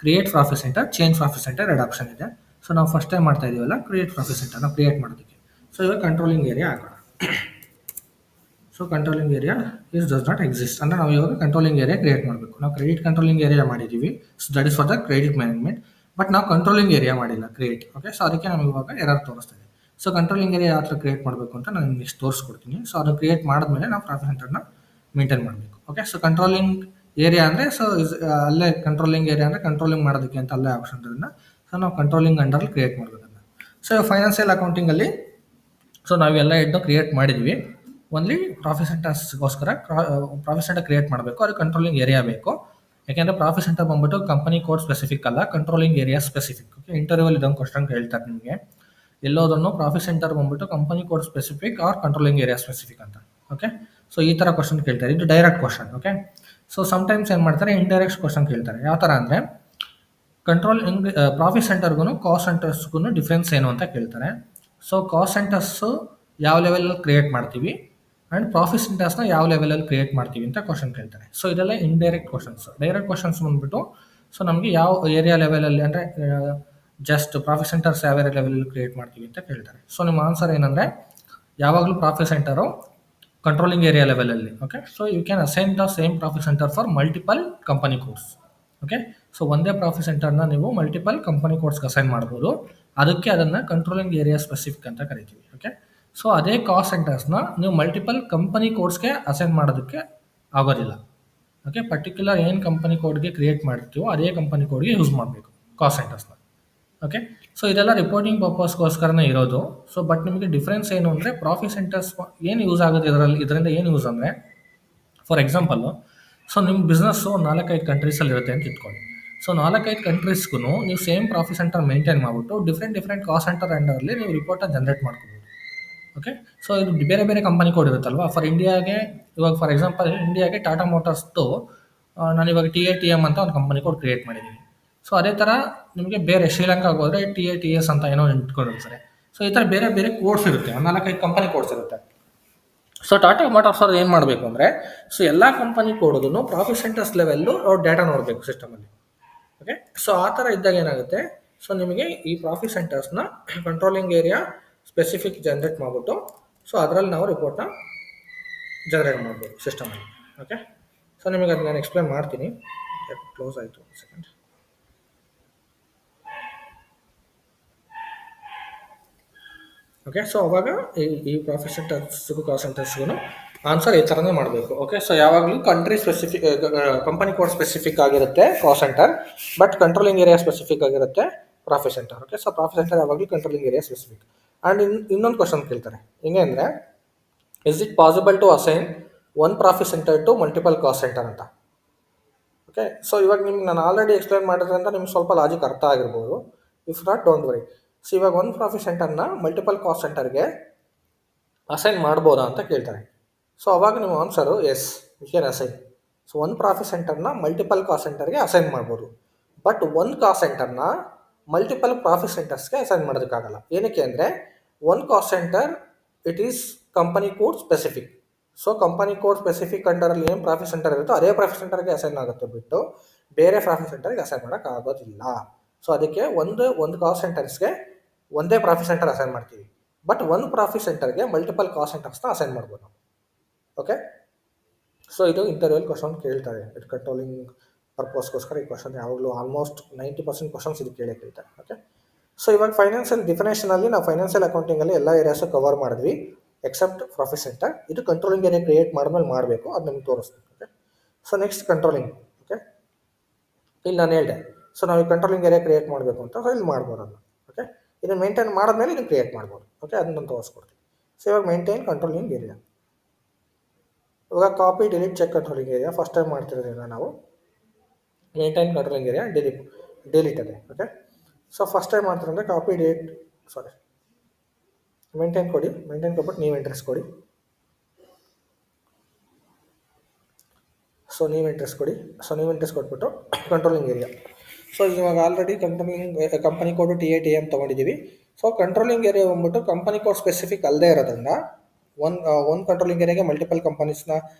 create profit centre, change profit centre ಎರಡು ಆಪ್ಷನ್ ಇದೆ. ಸೊ ನಾವು ಫಸ್ಟ್ ಟೈಮ್ ಮಾಡ್ತಾ ಇದೀವಲ್ಲ ಕ್ರಿಯೇಟ್ ಪ್ರಾಫಿಟ್ ಸೆಂಟರ್ ನಾವು ಕ್ರಿಯೇಟ್ ಮಾಡೋದಕ್ಕೆ. ಸೊ ಇವಾಗ ಕಂಟ್ರೋಲಿಂಗ್ ಏರಿಯಾ ಆಗೋಣ. So controlling area does not exist ಅಂದರೆ ನಾವು ಇವಾಗ ಕಂಟ್ರೋಲಿಂಗ್ ಏರಿಯಾ ಕ್ರಿಯೇಟ್ ಮಾಡಬೇಕು. ನಾವು ಕ್ರೆಡಿಟ್ ಕಂಟ್ರೋಲಿಂಗ್ ಏರಿಯಾ ಮಾಡಿದ್ದೀವಿ. So that is for the credit management. But ನಾವು ಕಂಟ್ರೋಲಿಂಗ್ ಏರಿಯಾ ಮಾಡಿಲ್ಲ ಕ್ರಿಯೇಟ್. ಓಕೆ, ಸೊ ಅದಕ್ಕೆ ನಮಗೆ ಇವಾಗ ಎರರ್ ತೋರಿಸ್ತಾ ಇದೆ. ಸೊ ಕಂಟ್ರೋಲಿಂಗ್ ಏರಿಯಾ ಯಾವ ಥರ ಕ್ರಿಯೇಟ್ ಮಾಡಬೇಕು ಅಂತ ನಾನು ನೆಕ್ಸ್ಟ್ ತೋರಿಸ್ಕೊಡ್ತೀನಿ. ಸೊ ಅದನ್ನು ಕ್ರಿಯೇಟ್ ಮಾಡಿದ್ಮೇಲೆ ನಾವು ಪ್ರಾಫಿಟ್ ಸೆಂಟರ್ನ ಮೇಂಟೈನ್ ಮಾಡಬೇಕು. ಓಕೆ, ಸೊ ಕಂಟ್ರೋಲಿಂಗ್ ಏರಿಯಾ ಅಂದರೆ ಸೊ ಅಲ್ಲೇ ಕಂಟ್ರೋಲಿಂಗ್ ಏರಿಯಾ ಅಂದರೆ ಕಂಟ್ರೋಲಿಂಗ್ ಮಾಡೋದಕ್ಕೆ ಅಂತ ಅಲ್ಲೇ ಆಪ್ಷನ್ ಇರೋದನ್ನ ಸೊ ನಾವು ಕಂಟ್ರೋಲಿಂಗ್ ಅಂಡರಲ್ಲಿ ಕ್ರಿಯೇಟ್ ಮಾಡಬೇಕನ್ನ. ಸೊ ಫೈನಾನ್ಷಿಯಲ್ ಅಕೌಂಟಿಂಗಲ್ಲಿ ಸೊ ನಾವೆಲ್ಲ ಎಡ್ಡು ಕ್ರಿಯೇಟ್ ಮಾಡಿದ್ವಿ. ಓನ್ಲಿ ಪ್ರಾಫಿಟ್ ಸೆಂಟರ್ಸ್ಗೋಸ್ಕರ ಪ್ರಾಫಿಟ್ ಸೆಂಟರ್ ಕ್ರಿಯೇಟ್ ಮಾಡಬೇಕು. ಅದು ಕಂಟ್ರೋಲಿಂಗ್ ಏರಿಯಾ ಬೇಕು. ಯಾಕೆಂದರೆ ಪ್ರಾಫಿಟ್ ಸೆಂಟರ್ ಬಂದ್ಬಿಟ್ಟು ಕಂಪನಿ ಕೋಡ್ ಸ್ಪೆಸಿಫಿಕ್ ಅಲ್ಲ, ಕಂಟ್ರೋಲಿಂಗ್ ಏರಿಯಾ ಸ್ಪೆಸಿಫಿಕ್. ಓಕೆ, ಇಂಟರ್ವ್ಯೂವಲ್ಲಿ ಇದೊಂದು ಕ್ವಶನ್ ಹೇಳ್ತಾರೆ ನಿಮಗೆ, ಎಲ್ಲೋದನ್ನು ಪ್ರಾಫಿಟ್ ಸೆಂಟರ್ ಬಂದ್ಬಿಟ್ಟು company code specific or controlling area specific ಅಂತ. ಓಕೆ, ಸೊ ಈ ಥರ ಕ್ವಶನ್ ಕೇಳ್ತಾರೆ. ಇದು direct question. Okay, so sometimes ಏನು ಮಾಡ್ತಾರೆ, ಇಂಡೈರೆಕ್ಟ್ ಕ್ವಶನ್ ಕೇಳ್ತಾರೆ. ಯಾವ ಥರ ಅಂದರೆ ಪ್ರಾಫಿಟ್ ಸೆಂಟರ್ಗೂ ಕಾಸ್ಟ್ ಸೆಂಟರ್ಸ್ಗೂ ಡಿಫ್ರೆನ್ಸ್ ಏನು ಅಂತ ಕೇಳ್ತಾರೆ. ಸೊ ಕಾಸ್ಟ್ ಸೆಂಟರ್ಸು ಯಾವ ಲೆವೆಲಲ್ಲಿ ಕ್ರಿಯೇಟ್ ಮಾಡ್ತೀವಿ ಆ್ಯಂಡ್ ಪ್ರಾಫಿಟ್ ಸೆಂಟರ್ಸ್ನ ಯಾವ ಲೆವೆಲಲ್ಲಿ ಕ್ರಿಯೇಟ್ ಮಾಡ್ತೀವಿ ಅಂತ ಕ್ವಶನ್ ಕೇಳ್ತಾರೆ. ಸೊ ಇದೆಲ್ಲ ಇಂಡೈರೆಕ್ಟ್ ಕ್ವಶನ್ಸ್. ಡೈರೆಕ್ಟ್ ಕ್ವಶನ್ಸ್ ಬಂದ್ಬಿಟ್ಟು ಸೊ ನಮಗೆ ಯಾವ ಏರಿಯಾ ಲೆವೆಲಲ್ಲಿ ಅಂದರೆ ಜಸ್ಟ್ ಪ್ರಾಫಿಟ್ ಸೆಂಟರ್ಸ್ ಯಾವ ಲೆವೆಲಲ್ಲಿ ಕ್ರಿಯೇಟ್ ಮಾಡ್ತೀವಿ ಅಂತ ಕೇಳ್ತಾರೆ. ಸೊ ನಿಮ್ಮ ಆನ್ಸರ್ ಏನಂದರೆ ಯಾವಾಗಲೂ ಪ್ರಾಫಿಟ್ ಸೆಂಟರು ಕಂಟ್ರೋಲಿಂಗ್ ಏರಿಯಾ ಲೆವೆಲಲ್ಲಿ. Okay, so you can assign the same profit centre for multiple company codes. Okay, so ಒಂದೇ ಪ್ರಾಫಿಟ್ ಸೆಂಟರ್ನ ನೀವು ಮಲ್ಟಿಪಲ್ ಕಂಪನಿ ಕೋಡ್ಸ್ಗೆ ಅಸೈನ್ ಮಾಡ್ಬೋದು. ಅದಕ್ಕೆ ಅದನ್ನು ಕಂಟ್ರೋಲಿಂಗ್ ಏರಿಯಾ ಸ್ಪೆಸಿಫಿಕ್ ಅಂತ ಕರಿತೀವಿ. ಓಕೆ, ಸೊ ಅದೇ ಕಾಸ್ಟ್ ಸೆಂಟರ್ಸ್ನ ನೀವು ಮಲ್ಟಿಪಲ್ ಕಂಪನಿ ಕೋಡ್ಸ್ಗೆ ಅಸೈನ್ ಮಾಡೋದಕ್ಕೆ ಆಗೋದಿಲ್ಲ. ಓಕೆ, ಪರ್ಟಿಕ್ಯುಲರ್ ಏನು ಕಂಪನಿ ಕೋಡ್ಗೆ ಕ್ರಿಯೇಟ್ ಮಾಡ್ತೀವೋ ಅದೇ ಕಂಪನಿ ಕೋಡ್ಗೆ ಯೂಸ್ ಮಾಡಬೇಕು ಕಾಸ್ಟ್ ಸೆಂಟರ್ಸ್ನ. ಓಕೆ, ಸೊ ಇದೆಲ್ಲ ರಿಪೋರ್ಟಿಂಗ್ ಪರ್ಪಸ್ಗೋಸ್ಕರನೇ ಇರೋದು. ಸೊ ಬಟ್ ನಿಮಗೆ ಡಿಫ್ರೆನ್ಸ್ ಏನು ಅಂದರೆ ಪ್ರಾಫಿಟ್ ಸೆಂಟರ್ಸ್ ಏನು ಯೂಸ್ ಆಗುತ್ತೆ ಇದರಿಂದ ಏನು ಯೂಸ್ ಅಂದರೆ, ಫಾರ್ ಎಕ್ಸಾಂಪಲ್ಲು, ಸೊ ನಿಮ್ಮ ಬಿಸ್ನೆಸ್ಸು 4-5 ಕಂಟ್ರೀಸಲ್ಲಿ ಇರುತ್ತೆ ಅಂತ ಇಟ್ಕೊಳ್ಳಿ. ಸೊ 4-5 ಕಂಟ್ರೀಸ್ಗೂ ನೀವು ಸೇಮ್ ಪ್ರಾಫಿಟ್ ಸೆಂಟರ್ ಮೇಂಟೈನ್ ಮಾಡಿಬಿಟ್ಟು ಡಿಫ್ರೆಂಟ್ ಕಾಸ್ಟ್ ಸೆಂಟರ್ ಅಂಡರಲ್ಲಿ ನೀವು ರಿಪೋರ್ಟ್ನ ಜನ್ರೇಟ್ ಮಾಡ್ಕೋಬೋದು. ಓಕೆ, ಸೊ ಇದು ಬೇರೆ ಬೇರೆ ಕಂಪನಿ ಕೋಡ್ ಇರುತ್ತಲ್ವಾ. ಫಾರ್ ಇಂಡಿಯಾಗೆ ಇವಾಗ ಫಾರ್ ಎಕ್ಸಾಂಪಲ್ ಇಂಡಿಯಾಗೆ ಟಾಟಾ ಮೋಟರ್ಸ್ದು ನಾನಿವಾಗ TATM ಅಂತ ಒಂದು ಕಂಪನಿ ಕೋಡ್ ಕ್ರಿಯೇಟ್ ಮಾಡಿದ್ದೀನಿ. ಸೊ ಅದೇ ಥರ ನಿಮಗೆ ಬೇರೆ ಶ್ರೀಲಂಕಾಗೆ ಹೋದರೆ TATS ಅಂತ ಏನೋ ಇಟ್ಕೊಂಡಿರ್ತಾರೆ. ಸೊ ಈ ಥರ ಬೇರೆ ಬೇರೆ ಕೋಡ್ಸ್ ಇರುತ್ತೆ, 4-5 ಕಂಪನಿ ಕೋಡ್ಸ್ ಇರುತ್ತೆ. ಸೊ ಟಾಟಾ ಮೋಟಾರ್ಸ್ ಅವ್ರು ಏನು ಮಾಡಬೇಕು ಅಂದರೆ, ಸೊ ಎಲ್ಲ ಕಂಪನಿ ಕೋಡೋದನ್ನು ಪ್ರಾಫಿಟ್ ಸೆಂಟರ್ಸ್ ಲೆವೆಲ್ಲು ಅವ್ರು ಡೇಟಾ ನೋಡಬೇಕು ಸಿಸ್ಟಮಲ್ಲಿ. ಓಕೆ, ಸೊ ಆ ಥರ ಇದ್ದಾಗ ಏನಾಗುತ್ತೆ, ಸೊ ನಿಮಗೆ ಈ ಪ್ರಾಫಿಟ್ ಸೆಂಟರ್ಸ್ನ ಕಂಟ್ರೋಲಿಂಗ್ ಏರಿಯಾ ಸ್ಪೆಸಿಫಿಕ್ ಜನ್ರೇಟ್ ಮಾಡಿಬಿಟ್ಟು, ಸೊ ಅದರಲ್ಲಿ ನಾವು ರಿಪೋರ್ಟ್ನ ಜನ್ರೇಟ್ ಮಾಡ್ಬೋದು ಸಿಸ್ಟಮಲ್ಲಿ. ಓಕೆ, ಸೊ ನಿಮಗೆ ಅದು ನಾನು ಎಕ್ಸ್ಪ್ಲೇನ್ ಮಾಡ್ತೀನಿ. ಕ್ಲೋಸ್ ಆಯಿತು, ಸೆಕೆಂಡ್. ಓಕೆ, ಸೊ ಅವಾಗ ಈ ಪ್ರಾಫಿಟ್ ಸೆಂಟರ್ಸ್ಗೂ ಕಾಸ್ಟ್ ಸೆಂಟರ್ಸ್ಗೂ ಆನ್ಸರ್ ಈ ಥರನೇ ಮಾಡಬೇಕು. ಓಕೆ, ಸೊ ಯಾವಾಗಲೂ country specific company code specific ಆಗಿರುತ್ತೆ cost centre, but controlling area specific ಆಗಿರುತ್ತೆ profit centre. Okay, so profit centre ಯಾವಾಗಲೂ ಕಂಟ್ರೋಲಿಂಗ್ ಏರಿಯಾ ಸ್ಪೆಸಿಫಿಕ್. ಆ್ಯಂಡ್ ಇನ್ನೊಂದು ಕ್ವಶನ್ ಕೇಳ್ತಾರೆ, ಹೆಂಗೆ ಅಂದರೆ, is it possible to assign one profit centre to multiple cost centre ಅಂತ. ಓಕೆ, ಸೊ ಇವಾಗ ನಿಮ್ಗೆ ನಾನು ಆಲ್ರೆಡಿ ಎಕ್ಸ್ಪ್ಲೈನ್ ಮಾಡೋದ್ರಿಂದ ನಿಮ್ಗೆ ಸ್ವಲ್ಪ ಲಾಜಿಕ್ ಅರ್ಥ ಆಗಿರ್ಬೋದು. If not, don't worry. So ಇವಾಗ ಒಂದು ಪ್ರಾಫಿಟ್ ಸೆಂಟರ್ನ ಮಲ್ಟಿಪಲ್ ಕಾಸ್ಟ್ ಸೆಂಟರ್ಗೆ ಅಸೈನ್ ಮಾಡ್ಬೋದಾ ಅಂತ ಕೇಳ್ತಾರೆ. ಸೊ ಅವಾಗ ನಿಮ್ಮ answer yes, you can assign. So ಒಂದು ಪ್ರಾಫಿಟ್ ಸೆಂಟರ್ನ ಮಲ್ಟಿಪಲ್ ಕಾಸ್ಟ್ ಸೆಂಟರ್ಗೆ ಅಸೈನ್ ಮಾಡ್ಬೋದು, ಬಟ್ ಒಂದು ಕಾಸ್ಟ್ ಸೆಂಟರ್ನ ಮಲ್ಟಿಪಲ್ ಪ್ರಾಫಿಟ್ ಸೆಂಟರ್ಸ್ಗೆ ಅಸೈನ್ ಮಾಡೋದಕ್ಕಾಗಲ್ಲ. ಏನಕ್ಕೆ ಅಂದರೆ, ಒಂದು cost centre it is company code specific. So company code specific ಅಂಡರಲ್ಲಿ ಏನು ಪ್ರಾಫಿಟ್ ಸೆಂಟರ್ ಇರುತ್ತೋ ಅದೇ ಪ್ರಾಫಿಟ್ ಸೆಂಟರ್ಗೆ ಅಸೈನ್ ಆಗುತ್ತೆ ಬಿಟ್ಟು ಬೇರೆ ಪ್ರಾಫಿಟ್ ಸೆಂಟರ್ಗೆ ಅಸೈನ್ ಮಾಡೋಕ್ಕಾಗೋದಿಲ್ಲ. ಸೊ ಅದಕ್ಕೆ ಒಂದು ಕಾಸ್ಟ್ ಸೆಂಟರ್ಸ್ಗೆ ಒಂದೇ ಪ್ರಾಫಿಟ್ ಸೆಂಟರ್ ಅಸೈನ್ ಮಾಡ್ತೀವಿ, ಬಟ್ ಒಂದು ಪ್ರಾಫಿಟ್ ಸೆಂಟರ್ಗೆ ಮಲ್ಟಿಪಲ್ ಕಾಸ್ಟ್ ಸೆಂಟರ್ಸ್ನ ಅಸೈನ್ ಮಾಡ್ಬೋದು ನಾವು. ಓಕೆ, ಸೊ ಇದು ಇಂಟರ್ವ್ಯೂಲ್ ಕ್ವಶನ್ ಕೇಳ್ತಾರೆ. ಇದು ಕಂಟ್ರೋಲಿಂಗ್ ಪರ್ಪಸ್ಗೋಸ್ಕರ ಈ ಕ್ವಶನ್ ಯಾವಾಗಲೂ ಆಲ್ಮೋಸ್ಟ್ 90% ಕ್ವಶನ್ಸ್ ಇದು ಕೇಳ್ತಾರೆ. ಓಕೆ, ಸೊ ಇವಾಗ ಫೈನಾನ್ಷಿಯಲ್ ಡಿಫಿನೇಷನಲ್ಲಿ ನಾವು ಫೈನಾನ್ಷಿಯಲ್ ಅಕೌಂಟಿಂಗಲ್ಲಿ ಎಲ್ಲ ಏರಿಯಾಸು ಕವರ್ ಮಾಡಿದ್ವಿ ಎಕ್ಸೆಪ್ಟ್ ಪ್ರಾಫಿಟ್ ಸೆಂಟರ್. ಇದು ಕಂಟ್ರೋಲಿಂಗ್ ಏರಿಯಾ ಕ್ರಿಯೇಟ್ ಮಾಡಿದ್ಮೇಲೆ ಮಾಡಬೇಕು, ಅದು ನಿಮ್ಗೆ ತೋರಿಸ್ತೀನಿ. Okay, so next controlling. Okay, ಇಲ್ಲಿ ನಾನು ಹೇಳಿದೆ, ಸೊ ನಾವು ಈ ಕಂಟ್ರೋಲಿಂಗ್ ಏರಿಯಾ ಕ್ರಿಯೇಟ್ ಮಾಡಬೇಕು ಅಂತ, ಸೊ ಇಲ್ಲಿ ಮಾಡ್ಬೋದು ಅದನ್ನು. ಓಕೆ, ಇದನ್ನು ಮೇಂಟೈನ್ ಮಾಡಿದ್ಮೇಲೆ ಇದನ್ನು ಕ್ರಿಯೇಟ್ ಮಾಡ್ಬೋದು. ಓಕೆ, ಅದನ್ನು ತೋರಿಸ್ಕೊಡ್ತೀನಿ. ಸೊ ಇವಾಗ ಮೇಂಟೈನ್ ಕಂಟ್ರೋಲಿಂಗ್ ಏರಿಯಾ. ಇವಾಗ copy delete check controlling area first time ಮಾಡ್ತಿರೋದ್ರಿಂದ ನಾವು ಮೇಂಟೈನ್ ಕಂಟ್ರೋಲಿಂಗ್ ಏರಿಯಾ ಡಿಲೀಟ್ ಅದೇ. ಓಕೆ, ಸೊ ಫಸ್ಟ್ ಟೈಮ್ ಮಾಡ್ತಿರೋದ್ರೆ ಕಾಪಿ ಡಿಲೀಟ್ ಮೇಂಟೈನ್ ಕೊಡಿ, ಮೇಂಟೈನ್ ಕೊಟ್ಬಿಟ್ಟು ನೀವು ಇಂಟ್ರೆಸ್ಟ್ ಕೊಡಿ. ಸೊ ನೀವು ಇಂಟ್ರೆಸ್ಟ್ ಕೊಟ್ಬಿಟ್ಟು ಕಂಟ್ರೋಲಿಂಗ್ ಏರಿಯಾ. ಸೊ ಇವಾಗ ಆಲ್ರೆಡಿ ಕಂಪನಿ ಕೋಡು TATM ತೊಗೊಂಡಿದ್ದೀವಿ. ಸೊ ಕಂಟ್ರೋಲಿಂಗ್ ಏರಿಯಾ ಬಂದ್ಬಿಟ್ಟು ಕಂಪನಿ ಕೋಡ್ ಸ್ಪೆಸಿಫಿಕ್ ಅಲ್ಲದೆ ಇರೋದ್ರಿಂದ ಒಂದು ಕಂಟ್ರೋಲಿಂಗ್ ಏರಿಯಾಗೆ ಮಲ್ಟಿಪಲ್ ಕಂಪನೀಸ್ನ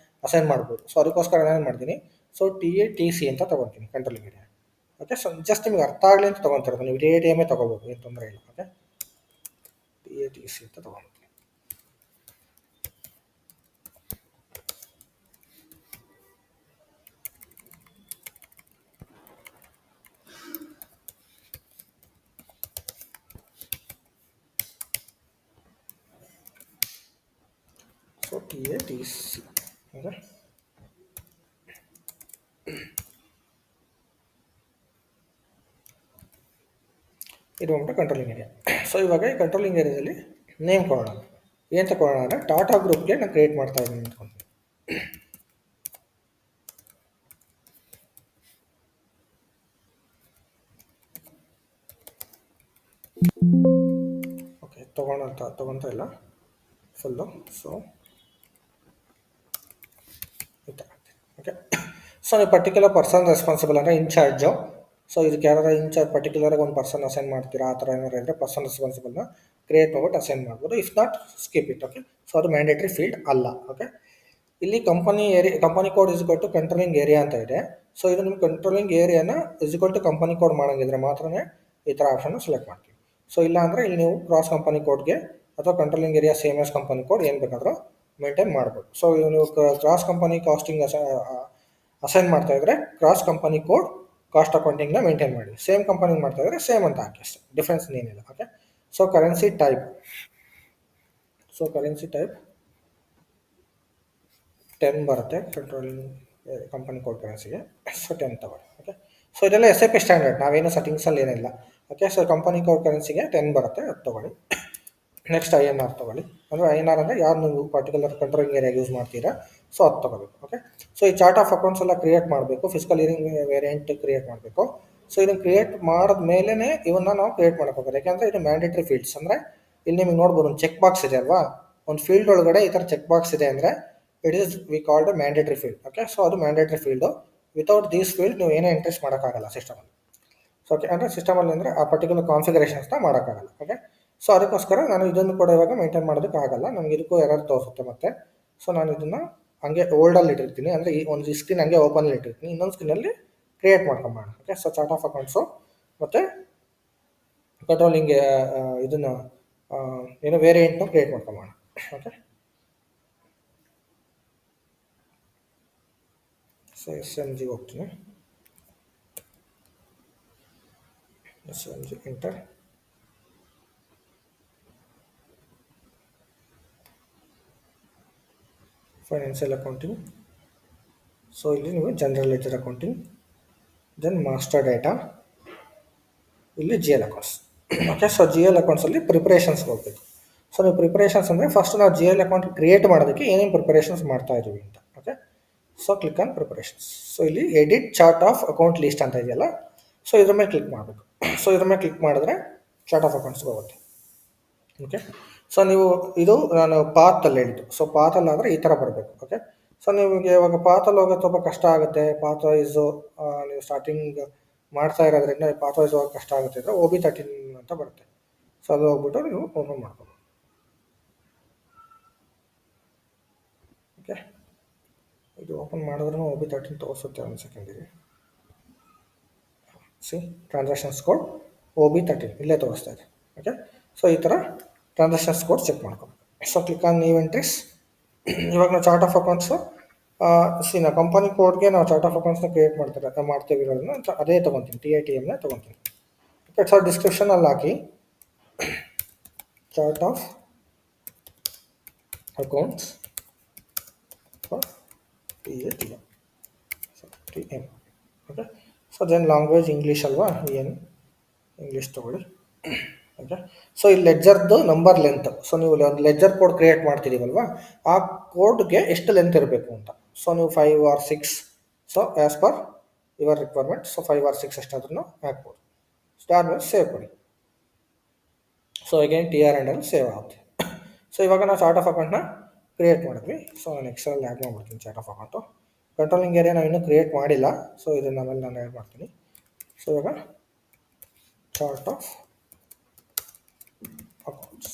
ಅಸೈನ್ ಮಾಡ್ಬೋದು. ಸೊ ಅದಕ್ಕೋಸ್ಕರ ನಾನು ಮಾಡ್ತೀನಿ, ಸೊ TATC ಅಂತ ತೊಗೊತೀನಿ controlling area. Okay, so just ನಿಮ್ಗೆ ಅರ್ಥ ಆಗಲಿ ಅಂತ ತೊಗೊತಿರೋದು, ನೀವು TATM ತೊಗೋಬೋದು, ಏನು ತೊಂದರೆ ಇಲ್ಲ. ಓಕೆ, TATC ಅಂತ ತೊಗೊಳ್ತೀನಿ. So TATC. ಓಕೆ, ಇದು ಬಂದ್ಬಿಟ್ಟು ಕಂಟ್ರೋಲಿಂಗ್ ಏರಿಯಾ. ಸೊ ಇವಾಗ ಈ ಕಂಟ್ರೋಲಿಂಗ್ ಏರಿಯಾದಲ್ಲಿ ನೇಮ್ ಕೊಡೋಣ. ಏನು ತಗೊಳ್ಳೋಣ ಅಂದರೆ ಟಾಟಾ ಗ್ರೂಪ್ಗೆ ನಾನು ಕ್ರಿಯೇಟ್ ಮಾಡ್ತಾ ಇದ್ದೀನಿ ಅಂದ್ಕೊಂಡು. ಓಕೆ, ತೊಗೊತಾ ಇಲ್ಲ ಫುಲ್ಲು. ಸೊ ಈ ಥರ. ಓಕೆ, ಸೊ ನೀವು ಪರ್ಟಿಕ್ಯುಲರ್ ಪರ್ಸನ್ ರೆಸ್ಪಾನ್ಸಿಬಲ್ ಅಂದರೆ ಇನ್ಚಾರ್ಜು. ಸೊ ಇದಕ್ಕೆ ಯಾರು ಇನ್ಚಾರ್ಜ್ ಪರ್ಟಿಕ್ಯುಲರಾಗಿ ಒಂದು ಪರ್ಸನ್ ಅಸೈನ್ ಮಾಡ್ತೀರಾ, ಆ ಥರ ಏನಾರು ಇದ್ದರೆ ಪರ್ಸನ್ ರೆಸ್ಪಾನ್ಸಿಬಲ್ನ ಕ್ರಿಯೇಟ್ ಮಾಡ್ಬಿಟ್ಟು ಅಸೈನ್ ಮಾಡ್ಬೋದು. If not skip it. Okay, so ಅದು ಮ್ಯಾಂಡೇಟ್ರಿ ಫೀಲ್ಡ್ ಅಲ್ಲ. ಓಕೆ, ಇಲ್ಲಿ company code is to controlling area ಅಂತ ಇದೆ. ಸೊ ಇದು ನಿಮ್ಮ ಕಂಟ್ರೋಲಿಂಗ್ ಏರಿಯಾನ ಇಸ್ ಟು ಕಂಪನಿ ಕೋಡ್ ಮಾಡೋಂಗಿದ್ರೆ ಮಾತ್ರ ಈ ಥರ ಆಪ್ಷನ್ನ ಸೆಲೆಕ್ಟ್ ಮಾಡ್ತೀವಿ. ಸೊ ಇಲ್ಲ ಅಂದರೆ ಇಲ್ಲಿ ನೀವು ಕ್ರಾಸ್ ಕಂಪನಿ ಕೋಡ್ಗೆ ಅಥವಾ controlling area same as company code ಏನು ಬೇಕಾದರೂ ಮೇಂಟೈನ್ ಮಾಡ್ಬೋದು. ಸೊ ನೀವು ಕ್ರಾಸ್ ಕಂಪನಿ ಕಾಸ್ಟಿಂಗ್ ಅಸೈನ್ ಮಾಡ್ತಾ ಇದ್ದರೆ ಕ್ರಾಸ್ ಕಂಪನಿ ಕೋಡ್ ಕಾಸ್ಟ್ ಅಕೌಂಟಿಂಗ್ನ ಮೇಂಟೈನ್ ಮಾಡಿ. ಸೇಮ್ ಕಂಪನಿ ಮಾಡ್ತಾ ಇದ್ದರೆ ಸೇಮ್ ಅಂತ ಹಾಕಿ, ಅಷ್ಟೇ, ಡಿಫ್ರೆನ್ಸ್ ಏನಿಲ್ಲ. ಓಕೆ, ಸೊ ಕರೆನ್ಸಿ ಟೈಪ್ 10 ಬರುತ್ತೆ ಕಂಟ್ರೋಲಿಂಗ್ ಕಂಪನಿ ಕೋಡ್ ಕರೆನ್ಸಿಗೆ. ಸೊ 10 ತಗೊಳ್ಳಿ. ಓಕೆ, ಸೊ ಇದೆಲ್ಲ SAP ಸ್ಟ್ಯಾಂಡರ್ಡ್, ನಾವೇನು ಸೆಟ್ಟಿಂಗ್ಸಲ್ಲಿ ಏನಿಲ್ಲ. ಓಕೆ, ಸೊ ಕಂಪನಿ ಕೋಡ್ ಕರೆನ್ಸಿಗೆ 10 ಬರುತ್ತೆ, ಅದು ತೊಗೊಳ್ಳಿ. ನೆಕ್ಸ್ಟ್ INR ತೊಗೊಳ್ಳಿ. ಅಂದರೆ INR ಅಂದರೆ ಯಾರು ನೀವು ಪರ್ಟಿಕ್ಯುಲರ್ ಕಂಟ್ರೋಲಿಂಗ್ ಏರಿಯಾಗೆ ಯೂಸ್ ಮಾಡ್ತೀರಾ, ಸೊ ಅದು ತೊಗೋಬೇಕು. ಓಕೆ, ಸೊ ಈ ಚಾರ್ಟ್ ಆಫ್ ಅಕೌಂಟ್ಸ್ ಎಲ್ಲ ಕ್ರಿಯೇಟ್ ಮಾಡಬೇಕು, ಫಿಸಿಕಲ್ ಇಯರಿಂಗ್ ವೇರಿಯಂಟ್ ಕ್ರಿಯೇಟ್ ಮಾಡಬೇಕು. ಸೊ ಇದನ್ನು ಕ್ರಿಯೇಟ್ ಮಾಡಿದ ಮೇಲೇ ಇವನ್ನ ನಾವು ಕ್ರಿಯೇಟ್ ಮಾಡೋಕ್ಕೋಗ್ತಾರೆ, ಯಾಕೆಂದರೆ ಇದು ಮ್ಯಾಂಡೇಟ್ರಿ ಫೀಲ್ಡ್ಸ್. ಅಂದರೆ ಇಲ್ಲಿ ನಿಮಗೆ ನೋಡ್ಬೋದು ಒಂದು ಚೆಕ್ ಬಾಕ್ಸ್ ಇದೆ ಅಲ್ವಾ, ಒಂದು ಫೀಲ್ಡ್ ಒಳಗಡೆ ಈ ಥರ ಚೆಕ್ ಬಾಕ್ಸ್ ಇದೆ ಅಂದರೆ it is we called a mandatory field. Okay, so ಅದು mandatory field. Without these field ನೀವು ಏನೇ ಎಂಟ್ರೀಸ್ ಮಾಡೋಕ್ಕಾಗಲ್ಲ ಸಿಸ್ಟಮಲ್ಲಿ. ಸೊ ಓಕೆ, ಅಂದರೆ ಸಿಸ್ಟಮಲ್ಲಿ ಅಂದರೆ ಆ ಪರ್ಟಿಕ್ಯುಲರ್ ಕಾನ್ಫಿಗರೇಷನ್ಸ್ನ ಮಾಡೋಕ್ಕಾಗಲ್ಲ. ಓಕೆ, ಸೊ ಅದಕ್ಕೋಸ್ಕರ ನಾನು ಇದನ್ನು ಕೂಡ ಇವಾಗ ಮೇಂಟೈನ್ ಮಾಡೋದಕ್ಕಾಗಲ್ಲ, ನಮಗೆ ಇದಕ್ಕೂ ಎರರ್ ತೋರಿಸುತ್ತೆ ಮತ್ತೆ. ಸೊ ನಾನು ಇದನ್ನು ಹಂಗೆ ಓಲ್ಡಲ್ಲಿ ಇಟ್ಟಿರ್ತೀನಿ, ಅಂದರೆ ಈ ಒಂದು ಸ್ಕ್ರೀನ್ ಹಂಗೆ ಓಪನಲ್ಲಿ ಇಟ್ಟಿರ್ತೀನಿ, ಇನ್ನೊಂದು ಸ್ಕ್ರೀನಲ್ಲಿ ಕ್ರಿಯೇಟ್ ಮಾಡ್ಕೊಂಬೋಣ. Okay, so chart of accounts ಮತ್ತು ಕಂಟ್ರೋಲಿಂಗ್ ಇದನ್ನು ಏನೋ ವೇರಿಯಂಟ್ನು ಕ್ರಿಯೇಟ್ ಮಾಡ್ಕೊಂಬೋಣ. ಓಕೆ, ಸೊ SMG ಹೋಗ್ತೀನಿ, SMG enter. Financial accounting. So ಇಲ್ಲಿ ನೀವು general ledger accounting, then master data, ಇಲ್ಲಿ GL accounts. Okay, so GL ಅಕೌಂಟ್ಸಲ್ಲಿ ಪ್ರಿಪ್ರೇಷನ್ಸ್ಗೆ ಹೋಗಬೇಕು. ಸೊ ನೀವು ಪ್ರಿಪ್ರೇಷನ್ಸ್ ಅಂದರೆ ಫಸ್ಟ್ ನಾವು GL ಅಕೌಂಟ್ ಕ್ರಿಯೇಟ್ ಮಾಡೋದಕ್ಕೆ ಏನೇನು ಪ್ರಿಪ್ರೇಷನ್ಸ್ ಮಾಡ್ತಾ ಇದ್ದೀವಿ ಅಂತ. Okay, so click on preparations. So ಇಲ್ಲಿ edit chart of account list ಅಂತ ಇದೆಯಲ್ಲ, ಸೊ ಇದ್ರ ಮೇಲೆ ಕ್ಲಿಕ್ ಮಾಡಬೇಕು. ಸೊ ಇದ್ರ ಮೇಲೆ ಕ್ಲಿಕ್ ಮಾಡಿದ್ರೆ ಚಾರ್ಟ್ ಆಫ್ ಅಕೌಂಟ್ಸ್ಗೆ ಹೋಗುತ್ತೆ. ಓಕೆ, ಸೊ ನೀವು ಇದು ನಾನು ಪಾತಲ್ಲಿ ಹೇಳಿದ್ದು. ಸೊ ಪಾತಲ್ಲಾದರೆ ಈ ಥರ ಬರಬೇಕು. ಓಕೆ, ಸೊ ನಿಮಗೆ ಇವಾಗ ಪಾತಲ್ಲಿ ಹೋಗೋದು ಸ್ವಲ್ಪ ಕಷ್ಟ ಆಗುತ್ತೆ, ಪಾತ್ ವೈಸು ನೀವು ಸ್ಟಾರ್ಟಿಂಗ್ ಮಾಡ್ತಾ ಇರೋದ್ರಿಂದ ಪಾತ್ ವೈಸ್ ಹೋಗೋದು ಕಷ್ಟ ಆಗುತ್ತೆ ಅಂದರೆ OB13 ಅಂತ ಬರುತ್ತೆ. ಸೊ ಅದು ಹೋಗ್ಬಿಟ್ಟು ನೀವು ಓಪನ್ ಮಾಡ್ಬೋದು. ಓಕೆ, ಇದು ಓಪನ್ ಮಾಡಿದ್ರೂ OB13 ತೋರಿಸುತ್ತೆ. ಒಂದು ಸೆಕೆಂಡಿಗೆ, ಸಿ ಟ್ರಾನ್ಸಾಕ್ಷನ್ಸ್ ಕೋಡ್ OB13 ಇಲ್ಲೇ ತೋರಿಸ್ತಾ ಇದೆ. ಓಕೆ, ಸೊ ಈ ಥರ ಟ್ರಾನ್ಸಾಕ್ಷನ್ಸ್ ಕೋಡ್ ಚೆಕ್ ಮಾಡ್ಕೊಬೇಕು. So click on new entries. ಇವಾಗ ನಾವು ಚಾರ್ಟ್ ಆಫ್ ಅಕೌಂಟ್ಸು ನಾವು ಕಂಪನಿ ಕೋಡ್ಗೆ ನಾವು ಚಾರ್ಟ್ ಆಫ್ ಅಕೌಂಟ್ಸ್ನ ಕ್ರಿಯೇಟ್ ಮಾಡ್ತೀವಿ ಇರೋದನ್ನ ಅದೇ ತೊಗೊತೀನಿ, TITMನೇ ತೊಗೊತೀನಿ. ಓಕೆ, ಸೊ ಡಿಸ್ಕ್ರಿಪ್ಷನಲ್ಲಿ ಹಾಕಿ chart of accounts for TATM. So TM. Okay, so then language English ಅಲ್ವಾ, ಏನು ಇಂಗ್ಲೀಷ್ ತೊಗೊಳ್ಳಿ. ಓಕೆ, ಸೊ ಈ ಲೆಡ್ಜರ್ದು ನಂಬರ್ ಲೆಂತ್. ಸೊ ನೀವು ಒಂದು ಲೆಡ್ಜರ್ ಕೋಡ್ ಕ್ರಿಯೇಟ್ ಮಾಡ್ತಿದ್ದೀವಲ್ವ, ಆ ಕೋಡ್ಗೆ ಎಷ್ಟು ಲೆಂತ್ ಇರಬೇಕು ಅಂತ. ಸೊ ನೀವು 5 or 6, so as per your requirement. So 5 or 6 ಎಷ್ಟಾದ್ರೂ ಹಾಕ್ಬೋದು. ಸ್ಟಾರ್ ಮೇಲೆ ಸೇವ್ ಕೊಡಿ. ಸೊ ಅಗೇನ್ TR ಅಂಡಲ್ಲಿ ಸೇವ್ ಆಗುತ್ತೆ. ಸೊ ಇವಾಗ ನಾವು ಚಾರ್ಟ್ ಆಫ್ ಅಕೌಂಟ್ನ ಕ್ರಿಯೇಟ್ ಮಾಡಿದ್ವಿ. ಸೊ ನಾನು ಎಕ್ಸೆಲ್ ಆ್ಯಡ್ ಮಾಡ್ಬಿಡ್ತೀನಿ chart of account. Controlling area ನಾವು ಇನ್ನೂ ಕ್ರಿಯೇಟ್ ಮಾಡಿಲ್ಲ, ಸೊ ಇದನ್ನು ಆಮೇಲೆ ನಾನು ಆ್ಯಡ್ ಮಾಡ್ತೀನಿ. ಸೊ ಇವಾಗ chart of accounts.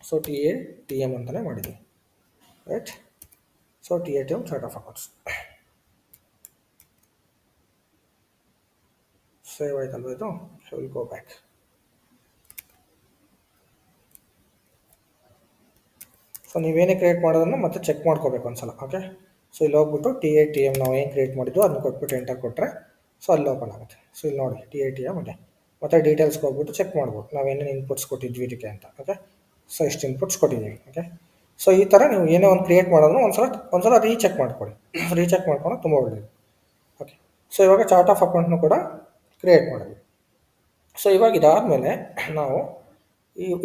So TATM ಅಂತಲೇ ಮಾಡಿದ್ವಿ, right. So TATM chart of accounts save ಆಯ್ತಲ್ವ ಇದು. So will go back. So ನೀವೇನೇ ಕ್ರಿಯೇಟ್ ಮಾಡೋದನ್ನು ಮತ್ತೆ ಚೆಕ್ ಮಾಡ್ಕೋಬೇಕು ಒಂದ್ಸಲ. ಓಕೆ, ಸೊ ಇಲ್ಲಿ ಹೋಗ್ಬಿಟ್ಟು TATM ನಾವು ಏನು ಕ್ರಿಯೇಟ್ ಮಾಡಿದ್ವು ಅದನ್ನು ಕೊಟ್ಬಿಟ್ಟು ಎಂಟರ್ ಕೊಟ್ಟರೆ ಸೊ ಅಲ್ಲಿ ಓಪನ್ ಆಗುತ್ತೆ. ಸೊ ಇಲ್ಲಿ ನೋಡಿ TATM ಇದೆ. ಮತ್ತು ಡೀಟೇಲ್ಸ್ಗೆ ಹೋಗ್ಬಿಟ್ಟು ಚೆಕ್ ಮಾಡ್ಬೋದು ನಾವೇನೇನು ಇನ್ಪುಟ್ಸ್ ಕೊಟ್ಟಿದ್ವಿ ಇದಕ್ಕೆ ಅಂತ. ಓಕೆ, ಸೊ ಎಷ್ಟು ಇನ್ಪುಟ್ಸ್ ಕೊಟ್ಟಿದ್ದೀವಿ. ಓಕೆ, ಸೊ ಈ ಥರ ನೀವು ಏನೇ ಒಂದು ಕ್ರಿಯೇಟ್ ಮಾಡೋದು ಒಂದ್ಸಲ ರೀಚೆಕ್ ಮಾಡ್ಕೊಳ್ಳಿ. ರೀಚೆಕ್ ಮಾಡ್ಕೊಂಡು ತುಂಬ ಒಳ್ಳೆಯದು. ಓಕೆ, ಸೊ ಇವಾಗ ಚಾರ್ಟ್ ಆಫ್ ಅಕೌಂಟ್ನು ಕೂಡ ಕ್ರಿಯೇಟ್ ಮಾಡಿದ್ವಿ. ಸೊ ಇವಾಗ ಇದಾದಮೇಲೆ ನಾವು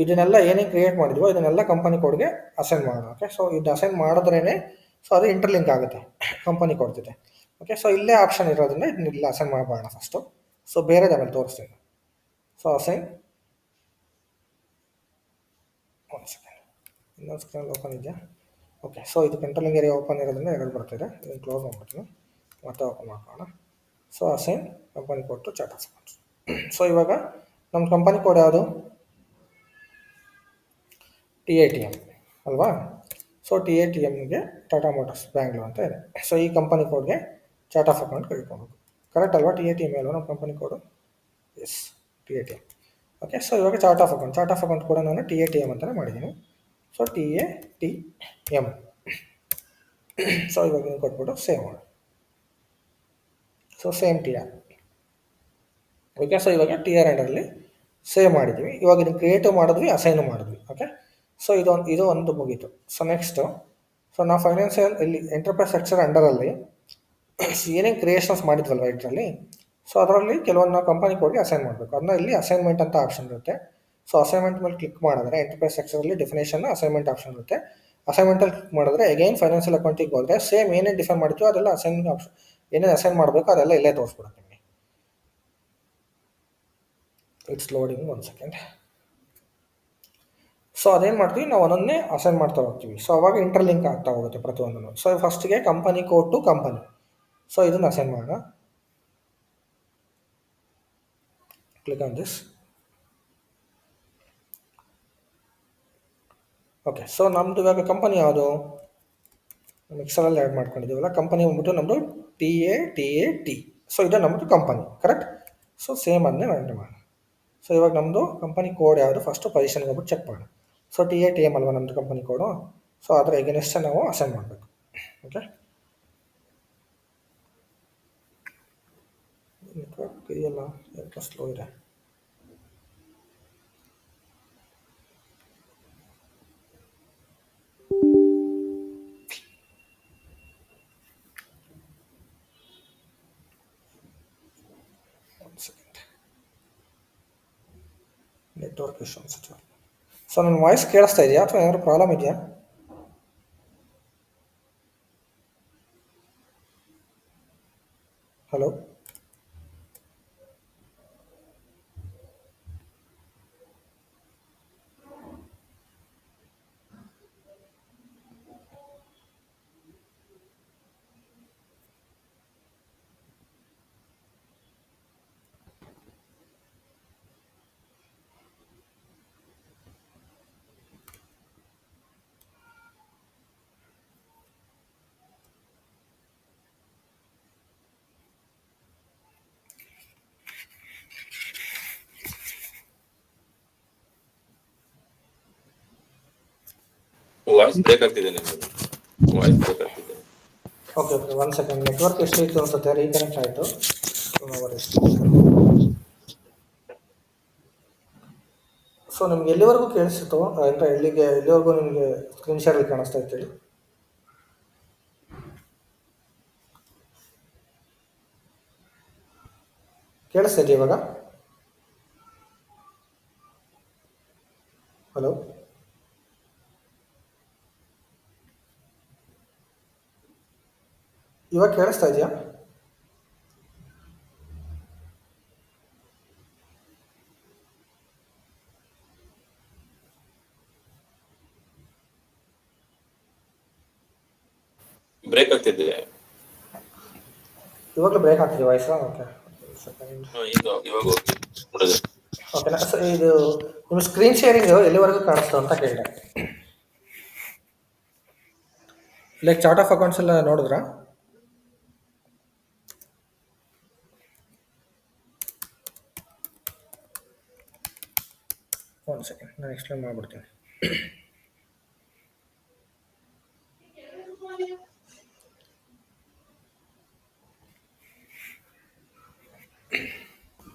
ಇದನ್ನೆಲ್ಲ ಏನೇ ಕ್ರಿಯೇಟ್ ಮಾಡಿದ್ವೋ ಇದನ್ನೆಲ್ಲ ಕಂಪನಿ ಕೋಡ್ಗೆ ಅಸೈನ್ ಮಾಡೋಣ. ಓಕೆ, ಸೊ ಇದು ಅಸೈನ್ ಮಾಡಿದ್ರೇ ಸೊ ಅದು ಇಂಟರ್ಲಿಂಕ್ ಆಗುತ್ತೆ ಕಂಪನಿ ಕೋಡ್ ಜೊತೆ. ಓಕೆ, ಸೊ ಇಲ್ಲೇ ಆಪ್ಷನ್ ಇರೋದ್ರಿಂದ ಇದನ್ನ ಇಲ್ಲ ಅಸೈನ್ ಮಾಡಬೇಡ ಫಸ್ಟು. ಸೊ ಬೇರೆದು ಆಮೇಲೆ ತೋರಿಸ್ತೀನಿ. ಸೊ ಅಸೈನ್, ಒಂದು ಸೆಕೆಂಡ್, ಇನ್ನೊಂದು ಸ್ಕ್ರೀನ್ ಓಪನ್ ಇದೆಯಾ? ಓಕೆ, ಸೊ ಇದು ಕಂಟ್ರೋಲಿಂಗ್ ಏರಿಯಾ ಓಪನ್ ಇರೋದ್ರಿಂದ ಎರಡು ಬರ್ತಿದೆ. ಇದನ್ನು ಕ್ಲೋಸ್ ಮಾಡ್ಬಿಡ್ತೀನಿ, ಮತ್ತೆ ಓಪನ್ ಮಾಡ್ಕೊಳ್ಳೋಣ. So assign company code to chart of accounts. So ಇವಾಗ ನಮ್ಮ ಕಂಪನಿ ಕೋಡ್ ಯಾವುದು? TATM ಅಲ್ವಾ? ಸೊ TATMಗೆ ಟಾಟಾ ಮೋಟರ್ಸ್ ಬ್ಯಾಂಗ್ಳೂರ್ ಅಂತ ಇದೆ. ಸೊ ಈ ಕಂಪನಿ ಕೋಡ್ಗೆ ಚಾರ್ಟ್ ಆಫ್ ಅಕೌಂಟ್ ಕಳ್ಕೊಬೇಕು, ಕರೆಕ್ಟ್ ಅಲ್ವಾ? TATM ಅಲ್ವಾ ನಮ್ಮ company code? Yes, TATM. Okay, so ಇವಾಗ ಚಾರ್ಟ್ ಆಫ್ ಅಕೌಂಟ್ ಕೂಡ ನಾನು TATM ಅಂತಲೇ ಮಾಡಿದ್ದೀನಿ. So TATM. ಸೊ ಇವಾಗ ನೀವು ಕೊಟ್ಬಿಟ್ಟು ಸೇವ್ ಮಾಡಿ. So same TR. Okay, so ಇವಾಗ TR ಅಂಡರಲ್ಲಿ ಸೇವ್ ಮಾಡಿದ್ವಿ. ಇವಾಗ ಇದನ್ನು ಕ್ರಿಯೇಟಿವ್ ಮಾಡಿದ್ವಿ, ಅಸೈನು ಮಾಡಿದ್ವಿ. ಓಕೆ, ಸೊ ಇದು ಒಂದು ಮುಗೀತು. ಸೊ ನೆಕ್ಸ್ಟು, ಸೊ ನಾವು ಫೈನಾನ್ಷಿಯಲ್ ಇಲ್ಲಿ ಎಂಟರ್ಪ್ರೈಸ್ ಸೆಕ್ಟರ್ ಅಂಡರಲ್ಲಿ ಏನೇನು ಕ್ರಿಯೇಷನ್ಸ್ ಮಾಡಿದ್ವಲ್ವ ಇದರಲ್ಲಿ, ಸೊ ಅದರಲ್ಲಿ ಕೆಲವೊಂದು ನಾವು ಕಂಪನಿ ಕೋಡ್ಗೆ ಅಸೈನ್ ಮಾಡಬೇಕು. ಅದನ್ನ ಇಲ್ಲಿ ಅಸೈನ್ಮೆಂಟ್ ಅಂತ ಆಪ್ಷನ್ ಇರುತ್ತೆ. ಸೊ ಅಸೈನ್ಮೆಂಟ್ ಮೇಲೆ ಕ್ಲಿಕ್ ಮಾಡಿದ್ರೆ ಎಂಟರ್ಪ್ರೈಸ್ ಸೆಕ್ಟರಲ್ಲಿ ಡೆಫಿನೇಷನ್ ಅಸೈನ್ಮೆಂಟ್ ಆಪ್ಷನ್ ಇರುತ್ತೆ. ಅಸೈನ್ಮೆಂಟಲ್ಲಿ ಕ್ಲಿಕ್ ಮಾಡಿದ್ರೆ ಅಗೈನ್ ಫೈನಾನ್ಷಿಯಲ್ ಅಕೌಂಟಿಗೆ ಹೋದರೆ ಸೇಮ್ ಏನೇನು ಡಿಫೈನ್ ಮಾಡಿದ್ವಿ ಅದೆಲ್ಲ ಅಸೈನ್ ಆಪ್ಷನ್, ಏನೇನು ಅಸೈನ್ ಮಾಡಬೇಕು ಅದೆಲ್ಲ ಇಲ್ಲೇ ತೋರಿಸ್ಬಿಡುತ್ತೆ ನಿಮಗೆ. It's loading, 1 second. ಸೊ ಅದೇನು ಮಾಡ್ತೀವಿ, ನಾವು ಒಂದೊಂದೇ ಅಸೈನ್ ಮಾಡ್ತಾ ಹೋಗ್ತೀವಿ. ಸೊ ಅವಾಗ ಇಂಟರ್ಲಿಂಕ್ ಆಗ್ತಾ ಹೋಗುತ್ತೆ ಪ್ರತಿಯೊಂದನ್ನು. ಸೊ ಫಸ್ಟಿಗೆ company code to company, so ಇದನ್ನು ಅಸೈನ್ ಮಾಡೋಣ. Click on this. Okay, so ನಮ್ಮದು ಇವಾಗ ಕಂಪನಿ ಯಾವುದು ಮಿಕ್ಸರಲ್ಲಿ ಆ್ಯಡ್ ಮಾಡ್ಕೊಂಡಿದ್ದೀವಲ್ಲ, ಕಂಪನಿ ಬಂದ್ಬಿಟ್ಟು ನಮ್ಮದು TAT. ಸೊ ಇದು ನಮ್ಮದು ಕಂಪನಿ, ಕರೆಕ್ಟ್. ಸೊ ಸೇಮ್ ಅದನ್ನೇ ಎಂಟ್ರಿ ಮಾಡೋಣ. ಸೊ ಇವಾಗ ನಮ್ಮದು ಕಂಪನಿ ಕೋಡ್ ಯಾವುದು ಫಸ್ಟು ಪೊಸಿಷನ್ಗೆ ಹೋಗ್ಬಿಟ್ಟು ಚೆಕ್ ಮಾಡೋಣ. ಸೊ TATM ಅಲ್ವಾ ನಮ್ಮದು ಕಂಪನಿ ಕೋಡು. ಸೊ ಅದರ ಎಗೇನೆಸ್ಟ್ ನಾವು ಅಸೈನ್ ಮಾಡಬೇಕು. ಓಕೆ, ನೆಟ್ವರ್ಕ್ ಇದೆಯಲ್ಲ ಸ್ವಲ್ಪ ಸ್ಲೋ ಇದೆ. ನೆಟ್ವರ್ಕ್ ಇಶ್ಯೂ ಅನ್ಸುತ್ತೆ. ಸೊ ನನ್ನ ವಾಯ್ಸ್ ಕೇಳಿಸ್ತಾ ಇದೆಯಾ ಅಥವಾ ಏನಾದರೂ ಪ್ರಾಬ್ಲಮ್ ಇದೆಯಾ? ಹಲೋ, ವಾಯ್ಸ್ ಬ್ರೇಕ್ ಆಗ್ತಿದೆ ನಿಮ್ಮದು, ವಾಯ್ಸ್ ಬ್ರೇಕ್ ಆಗ್ತಿದೆ. Okay 1 second. ನೆಟ್ವರ್ಕ್ ಎಷ್ಟು ಇತ್ತು ಅನ್ಸುತ್ತೆ, ರೀಕನೆಕ್ಟ್ ಆಯಿತು. ಸೊ ನಿಮ್ಗೆ ಎಲ್ಲಿವರೆಗೂ ಕೇಳಿಸಿತ್ತು ಅಂತ ಎಲ್ಲಿವರೆಗೂ ನಿಮಗೆ ಸ್ಕ್ರೀನ್ ಶೇರಲ್ಲಿ ಕಾಣಿಸ್ತಾ ಇತ್ತು ಹೇಳಿ? ಕೇಳಿಸ್ತಾ ಇದೆಯಾ ಇವಾಗ? ಹಲೋ, ಇವಾಗ ಕೇಳಿಸ್ತಾ ಇದೆಯಾ? ಬ್ರೇಕ್ ಆಗ್ತಿದೆ. ಇವಾಗಲೂ ಬ್ರೇಕ್ ಆಗ್ತಿದೆ ವಾಯ್ಸ್. Okay, second. ಇವಾಗ ಓಕೆ. ಓಕೆನಾ? ಸೊ ಇದು ನಿಮ್ಮ ಸ್ಕ್ರೀನ್ ಶೇರಿಂಗು ಎಲ್ಲಿವರೆಗೂ ಕಾಣಿಸ್ತು ಅಂತ ಕೇಳಿದೆ. ಲೈಕ್ ಚಾರ್ಟ್ ಆಫ್ ಅಕೌಂಟ್ಸ್ ಎಲ್ಲ ನೋಡಿದ್ರಾ? ಒಂದು ಸೆಕೆಂಡ್, ನಾನು ಎಕ್ಸ್ಪ್ಲೇನ್ ಮಾಡಿಬಿಡ್ತೀನಿ.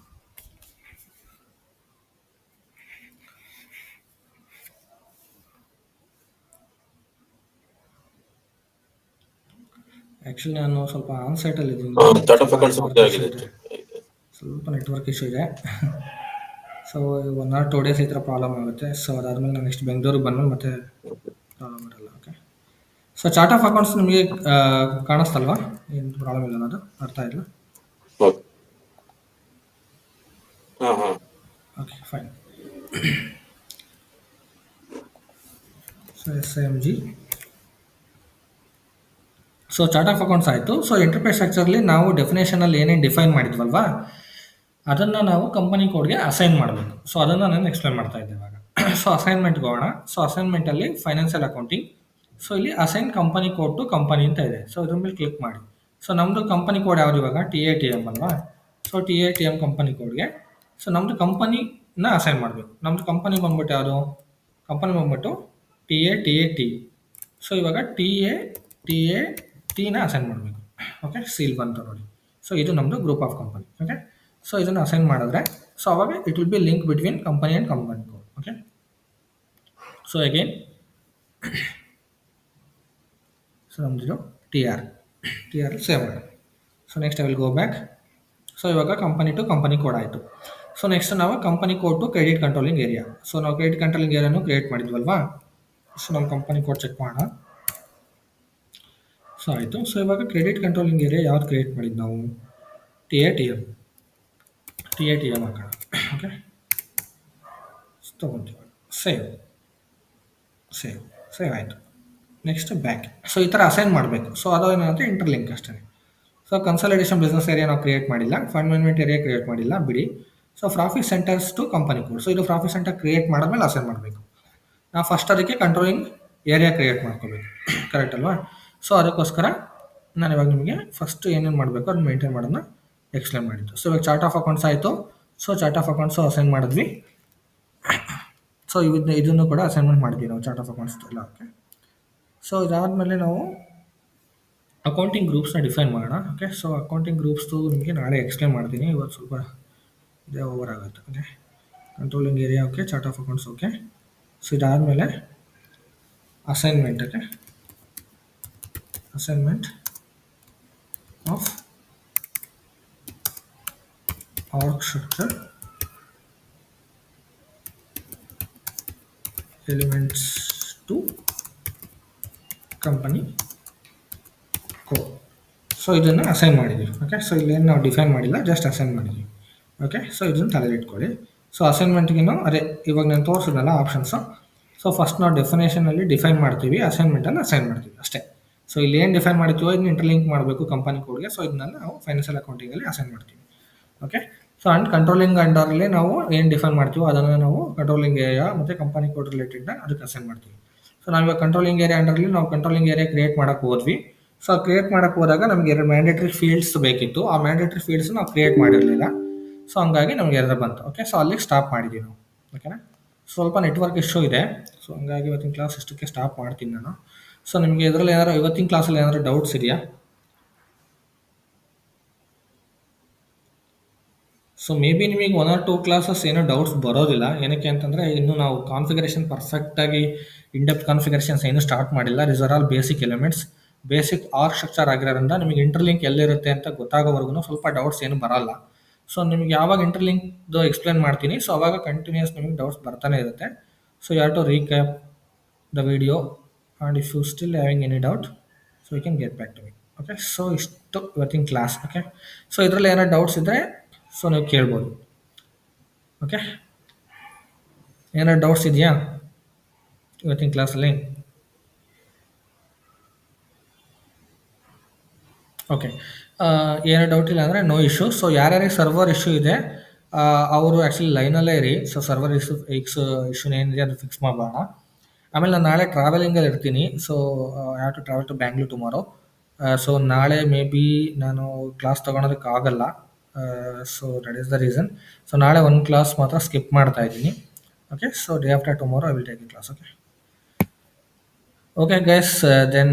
ಆ್ಯಕ್ಚುಲಿ ನಾನು ಸ್ವಲ್ಪ ಆನ್ ಸೈಟಲ್ಲಿ ಇದ್ದೀನಿ, ಚಾರ್ಟ್ ಆಫ್ ಅಕೌಂಟ್ಸ್ ಬಗ್ಗೆ ಆಗಿದೆ. ಸ್ವಲ್ಪ ನೆಟ್ವರ್ಕ್ ಇಶ್ಯೂ ಇದೆ. ಸೊ 1 or 2 ಡೇಸ್ ಈ ಥರ ಪ್ರಾಬ್ಲಮ್ ಆಗುತ್ತೆ. ಸೊ ಅದಾದಮೇಲೆ ನಾನು ನೆಕ್ಸ್ಟ್ ಬೆಂಗಳೂರಿಗೆ ಬಂದಮೇಲೆ ಮತ್ತೆ ಪ್ರಾಬ್ಲಮ್ ಇರಲ್ಲ. Okay, so chart of accounts ನಿಮಗೆ ಕಾಣಿಸ್ತಲ್ವಾ? ಏನು ಪ್ರಾಬ್ಲಮ್ ಇಲ್ಲ ಅನ್ನೋದು ಅರ್ಥ ಇಲ್ಲ? ಓಕೆ, ಹಾಂ okay, fine. So SIMG. So chart of accounts ಆಯಿತು. ಸೊ ಎಂಟರ್ಪ್ರೈಸ್ ಸ್ಟ್ರಕ್ಚರ್ಲಿ ನಾವು ಡೆಫಿನೇಷನಲ್ಲಿ ಏನೇನು ಡಿಫೈನ್ ಮಾಡಿದ್ವಲ್ವಾ, ಅದನ್ನು ನಾವು ಕಂಪನಿ ಕೋಡ್ಗೆ ಅಸೈನ್ ಮಾಡಬೇಕು. ಸೊ ಅದನ್ನು ನಾನು ಎಕ್ಸ್ಪ್ಲೇನ್ ಮಾಡ್ತಾ ಇದ್ದೆ ಇವಾಗ. ಸೊ ಅಸೈನ್ಮೆಂಟ್ಗೆ ಹೋಗೋಣ. ಸೊ ಅಸೈನ್ಮೆಂಟಲ್ಲಿ ಫೈನಾನ್ಷಿಯಲ್ ಅಕೌಂಟಿಂಗ್. ಸೊ ಇಲ್ಲಿ assign company code to company ಅಂತ ಇದೆ. ಸೊ ಇದ್ರ ಮೇಲೆ ಕ್ಲಿಕ್ ಮಾಡಿ. ಸೊ ನಮ್ಮದು ಕಂಪನಿ ಕೋಡ್ ಯಾವುದು ಇವಾಗ? TATM ಅಲ್ವಾ? ಸೊ TATM ಕಂಪನಿ ಕೋಡ್ಗೆ ಸೊ ನಮ್ಮದು ಕಂಪನಿನ ಅಸೈನ್ ಮಾಡಬೇಕು. ನಮ್ಮದು ಕಂಪನಿ ಬಂದ್ಬಿಟ್ಟು ಯಾವುದು? ಕಂಪನಿ ಬಂದ್ಬಿಟ್ಟು TAT. ಸೊ ಇವಾಗ TATನ ಅಸೈನ್ ಮಾಡಬೇಕು. ಓಕೆ, ಸೀಲ್ ಬಂತು ನೋಡಿ. ಸೊ ಇದು ನಮ್ಮದು group of company. Okay, so ಇದನ್ನು ಅಸೈನ್ ಮಾಡಿದ್ರೆ ಸೊ ಅವಾಗ it will be link between company and company code. Okay, so again so ನಮ್ಮದು ಟಿ ಆರ್ ಸೇವ್ ಮಾಡಿ. So next I will go back. So ಇವಾಗ ಕಂಪನಿ ಟು ಕಂಪನಿ ಕೋಡ್ ಆಯಿತು. ಸೊ ನೆಕ್ಸ್ಟ್ ನಾವು company code to credit controlling area. So ನಾವು ಕ್ರೆಡಿಟ್ ಕಂಟ್ರೋಲಿಂಗ್ ಏರಿಯಾನು ಕ್ರಿಯೇಟ್ ಮಾಡಿದ್ವಲ್ವಾ. ಸೊ ನಮ್ಮ ಕಂಪನಿ ಕೋಡ್ ಚೆಕ್ ಮಾಡೋಣ. ಸೊ ಆಯಿತು. ಸೊ ಇವಾಗ ಕ್ರೆಡಿಟ್ ಕಂಟ್ರೋಲಿಂಗ್ ಏರಿಯಾ ಯಾವ್ದು ಕ್ರಿಯೇಟ್ ಮಾಡಿದ್ದು ನಾವು, ಟಿ ಎ ಟಿ ಎಮ್ ಹಾಕೋಣ. ಓಕೆ, ತೊಗೊತೀವಿ. ಸೇವ್ ಆಯಿತು. Next back. ಸೊ ಈ ಥರ ಅಸೈನ್ ಮಾಡಬೇಕು. ಸೊ ಅದು ಏನಾಗುತ್ತೆ ಇಂಟರ್ಲಿಂಕ್ ಅಷ್ಟೇ. ಸೊ ಕನ್ಸಾಲಿಡೇಷನ್ ಬಿಸ್ನೆಸ್ ಏರಿಯಾ ನಾವು ಕ್ರಿಯೇಟ್ ಮಾಡಿಲ್ಲ, ಫಂಡ್ ಮ್ಯಾನೇಜ್ಮೆಂಟ್ ಏರಿಯಾ ಕ್ರಿಯೇಟ್ ಮಾಡಿಲ್ಲ, ಬಿಡಿ. So profit centres to company code. So ಇದು ಪ್ರಾಫಿಟ್ ಸೆಂಟರ್ ಕ್ರಿಯೇಟ್ ಮಾಡಿದ್ಮೇಲೆ ಅಸೈನ್ ಮಾಡಬೇಕು. ನಾವು ಫಸ್ಟ್ ಅದಕ್ಕೆ ಕಂಟ್ರೋಲಿಂಗ್ ಏರಿಯಾ ಕ್ರಿಯೇಟ್ ಮಾಡ್ಕೋಬೇಕು, ಕರೆಕ್ಟ್ ಅಲ್ವಾ. ಸೊ ಅದಕ್ಕೋಸ್ಕರ ನಾನು ಇವಾಗ ನಿಮಗೆ ಫಸ್ಟ್ ಏನೇನು ಮಾಡಬೇಕು ಅದನ್ನ ಮೇಂಟೈನ್ ಮಾಡೋದನ್ನ ಎಕ್ಸ್ಪ್ಲೇನ್ ಮಾಡಿದ್ದು. ಸೊ ಇವಾಗ ಚಾರ್ಟ್ ಆಫ್ ಅಕೌಂಟ್ಸ್ ಆಯಿತು. So chart of accounts assign ಮಾಡಿದ್ವಿ. ಸೊ ಇದನ್ನು ಕೂಡ ಅಸೈನ್ಮೆಂಟ್ ಮಾಡಿದ್ವಿ ನಾವು, ಚಾರ್ಟ್ ಆಫ್ ಅಕೌಂಟ್ಸ್ ಎಲ್ಲ. ಓಕೆ, ಸೊ ಇದಾದಮೇಲೆ ನಾವು ಅಕೌಂಟಿಂಗ್ ಗ್ರೂಪ್ಸ್ನ ಡಿಫೈನ್ ಮಾಡೋಣ. ಓಕೆ, ಸೊ ಅಕೌಂಟಿಂಗ್ ಗ್ರೂಪ್ಸ್ದು ನಿಮಗೆ ನಾಳೆ ಎಕ್ಸ್ಪ್ಲೇನ್ ಮಾಡ್ತೀನಿ, ಇವತ್ತು ಸ್ವಲ್ಪ ಇದೇ ಓವರ್ ಆಗುತ್ತೆ. Okay, controlling area okay, chart of accounts okay. So ಇದಾದಮೇಲೆ assignment. Okay, assignment of org structure elements to company code. So ಇದನ್ನು ಅಸೈನ್ ಮಾಡಿದ್ದೀವಿ. ಓಕೆ, ಸೊ ಇಲ್ಲೇನು ನಾವು ಡಿಫೈನ್ ಮಾಡಿಲ್ಲ, ಜಸ್ಟ್ ಅಸೈನ್ ಮಾಡಿದ್ದೀವಿ. ಓಕೆ, ಸೊ ಇದನ್ನು ತಲೆಯಲ್ಲಿ ಇಟ್ಕೊಳ್ಳಿ. ಸೊ ಅಸೈನ್ಮೆಂಟ್ಗಿನ್ನು ಅದೇ ಇವಾಗ ನಾನು ತೋರಿಸಿದ್ನಲ್ಲ ಆಪ್ಷನ್ಸು. ಸೊ ಫಸ್ಟ್ ನಾವು ಡೆಫಿನೇಷನಲ್ಲಿ ಡಿಫೈನ್ ಮಾಡ್ತೀವಿ, ಅಸೈನ್ಮೆಂಟಲ್ಲಿ ಅಸೈನ್ ಮಾಡ್ತೀವಿ ಅಷ್ಟೇ. ಸೊ ಇಲ್ಲಿ ಏನು ಡಿಫೈನ್ ಮಾಡ್ತೀವೋ ಇದನ್ನ ಇಂಟರ್ಲಿಂಕ್ ಮಾಡಬೇಕು ಕಂಪನಿ ಕೋಡ್ಗೆ. ಸೊ ಇದನ್ನೆಲ್ಲ ನಾವು ಫೈನಾನ್ಷಿಯಲ್ ಅಕೌಂಟಿಂಗಲ್ಲಿ ಅಸೈನ್ ಮಾಡ್ತೀವಿ. ಓಕೆ, ಸೊ ಆ್ಯಂಡ್ ಕಂಟ್ರೋಲಿಂಗ್ ಅಂಡರಲ್ಲಿ ನಾವು ಏನು ಡಿಫೈನ್ ಮಾಡ್ತೀವೋ ಅದನ್ನು ನಾವು ಕಂಟ್ರೋಲಿಂಗ್ ಏರಿಯಾ ಮತ್ತು ಕಂಪನಿ ಕೋಡ್ ರಿಲೇಟೆಡ್ನ ಅದಕ್ಕೆ ಅಸೈನ್ ಮಾಡ್ತೀವಿ. ಸೊ ನಾವಿವಾಗ ಕಂಟ್ರೋಲಿಂಗ್ ಏರಿಯಾ ಅಂಡರಲ್ಲಿ ನಾವು ಕಂಟ್ರೋಲಿಂಗ್ ಏರಿಯಾ ಕ್ರಿಯೇಟ್ ಮಾಡೋಕ್ಕೆ ಹೋದ್ವಿ. ಸೊ ಕ್ರಿಯೇಟ್ ಮಾಡೋಕ್ಕೆ ಹೋದಾಗ ನಮಗೆ 2 ಮ್ಯಾಂಡೇಟ್ರಿ ಫೀಲ್ಡ್ಸ್ ಬೇಕಿತ್ತು. ಆ ಮ್ಯಾಂಡೇಟ್ರಿ ಫೀಲ್ಡ್ಸ್ ನಾವು ಕ್ರಿಯೇಟ್ ಮಾಡಿರಲಿಲ್ಲ. ಸೊ ಹಂಗಾಗಿ ನಮಗೆ ಎರರ್ ಬಂತು. ಓಕೆ, ಸೊ ಅಲ್ಲಿಗೆ ಸ್ಟಾಪ್ ಮಾಡಿದ್ದೀವಿ ನಾವು. ಓಕೆನಾ, ಸ್ವಲ್ಪ ನೆಟ್ವರ್ಕ್ ಇಶ್ಯೂ ಇದೆ. ಸೊ ಹಂಗಾಗಿ ಇವತ್ತಿನ ಕ್ಲಾಸ್ ಇಷ್ಟಕ್ಕೆ ಸ್ಟಾಪ್ ಮಾಡ್ತೀನಿ ನಾನು. ಸೊ ನಿಮಗೆ ಇದರಲ್ಲಿ ಏನಾದ್ರು ಇವತ್ತಿನ ಕ್ಲಾಸಲ್ಲಿ ಏನಾದರೂ ಡೌಟ್ಸ್ ಇದೆಯಾ? ಸೊ ಮೇ ಬಿ ನಿಮಗೆ 1 or 2 ಕ್ಲಾಸಸ್ ಏನೋ ಡೌಟ್ಸ್ ಬರೋದಿಲ್ಲ. ಏನಕ್ಕೆ ಅಂತಂದರೆ ಇನ್ನೂ ನಾವು ಕಾನ್ಫಿಗರೇಷನ್ ಪರ್ಫೆಕ್ಟಾಗಿ ಇನ್ಡೆಪ್ತ್ ಕಾನ್ಫಿಗರೇಷನ್ಸ್ ಏನು ಸ್ಟಾರ್ಟ್ ಮಾಡಿಲ್ಲ. This are all basic elements, basic org structure ಆಗಿರೋದ್ರಿಂದ ನಿಮಗೆ ಇಂಟರ್ಲಿಂಕ್ ಎಲ್ಲಿರುತ್ತೆ ಅಂತ ಗೊತ್ತಾಗೋವರೆಗೂ ಸ್ವಲ್ಪ ಡೌಟ್ಸ್ ಏನು ಬರಲ್ಲ. ಸೊ ನಿಮಗೆ ಯಾವಾಗ ಇಂಟರ್ಲಿಂಕ್ದು ಎಕ್ಸ್ಪ್ಲೇನ್ ಮಾಡ್ತೀನಿ, ಸೊ ಅವಾಗ ಕಂಟಿನ್ಯೂಸ್ ನಿಮಗೆ ಡೌಟ್ಸ್ ಬರ್ತಾನೆ ಇರುತ್ತೆ. So you have to recap the video and if you still having any doubt so you can get back to me. Okay, so ಇಷ್ಟು ಇವತ್ತಿನ ಕ್ಲಾಸ್. ಓಕೆ, ಸೊ ಇದರಲ್ಲಿ ಏನೋ ಡೌಟ್ಸ್ ಇದ್ದರೆ ಸೊ ನೀವು ಕೇಳ್ಬೋದು. ಓಕೆ, ಏನಾದ್ರು ಡೌಟ್ಸ್ ಇದೆಯಾ ಇವತ್ತಿನ ಕ್ಲಾಸಲ್ಲಿ? ಓಕೆ, ಏನೋ ಡೌಟ್ ಇಲ್ಲ ಅಂದರೆ ನೋ ಇಶ್ಯೂ. ಸೊ ಯಾರ್ಯಾರಿಗೆ ಸರ್ವರ್ ಇಶ್ಯೂ ಇದೆ ಅವರು ಆ್ಯಕ್ಚುಲಿ ಲೈನಲ್ಲೇ ಇರಿ. ಸೊ ಸರ್ವರ್ ಇಶ್ಯೂನ ಏನಿದೆ ಅದು ಫಿಕ್ಸ್ ಮಾಡೋಣ. ಆಮೇಲೆ ನಾನು ನಾಳೆ ಟ್ರಾವೆಲಿಂಗಲ್ಲಿ ಇರ್ತೀನಿ. So I have to travel to Bangalore tomorrow. So ನಾಳೆ ಮೇ ಬಿ ನಾನು ಕ್ಲಾಸ್ ತೊಗೊಳೋದಕ್ಕಾಗಲ್ಲ. So that is the reason. So ನಾಳೆ ಒಂದು ಕ್ಲಾಸ್ ಮಾತ್ರ ಸ್ಕಿಪ್ ಮಾಡ್ತಾ ಇದ್ದೀನಿ. Okay, so day after tomorrow I will take a class. Okay, okay guys, then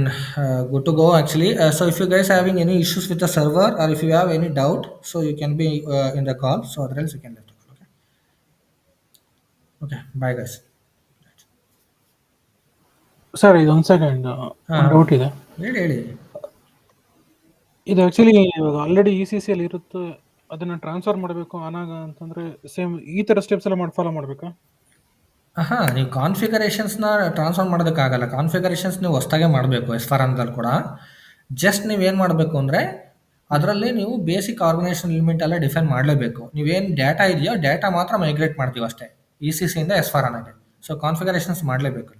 good to go actually. So if you guys are having any issues with the server or if you have any doubt, so you can be in the call. So otherwise you can let the call. Okay, okay, bye guys. Sir ಇದೊಂದು ಸೆಕೆಂಡ್ ಡೌಟ್ ಇದೆ. ಹೇಳಿ. ಇದು ಆ್ಯಕ್ಚುಲಿ ಇವಾಗ ಆಲ್ರೆಡಿ ECC ಅಲ್ಲಿ ಇರುತ್ತೆ, ಅದನ್ನು ಟ್ರಾನ್ಸ್ಫರ್ ಮಾಡಬೇಕು ಅನಾಗ ಅಂತಂದರೆ ಸೇಮ್ ಈ ಥರ ಸ್ಟೆಪ್ಸ್ ಎಲ್ಲ ಫಾಲೋ ಮಾಡಬೇಕಾ? ಹಾಂ, ನೀವು ಕಾನ್ಫಿಗರೇಷನ್ಸ್ನ ಟ್ರಾನ್ಸ್ಫರ್ ಮಾಡೋದಕ್ಕಾಗಲ್ಲ. ಕಾನ್ಫಿಗರೇಷನ್ಸ್ ನೀವು ಹೊಸ್ದಾಗೆ ಮಾಡಬೇಕು. S4HANAದಲ್ಲಿ ಕೂಡ ಜಸ್ಟ್ ನೀವೇನು ಮಾಡಬೇಕು ಅಂದರೆ ಅದರಲ್ಲಿ ನೀವು ಬೇಸಿಕ್ ಆರ್ಗನೈಸೇಷನ್ ಎಲಿಮೆಂಟ್ ಎಲ್ಲ ಡಿಫೈನ್ ಮಾಡಲೇಬೇಕು. ನೀವೇನು ಡೇಟಾ ಇದೆಯೋ ಡೇಟಾ ಮಾತ್ರ ಮೈಗ್ರೇಟ್ ಮಾಡ್ತೀವಿ ಅಷ್ಟೇ ECCಯಿಂದ S4HANAಗೆ. ಸೊ ಕಾನ್ಫಿಗರೇಷನ್ಸ್ ಮಾಡಲೇಬೇಕು.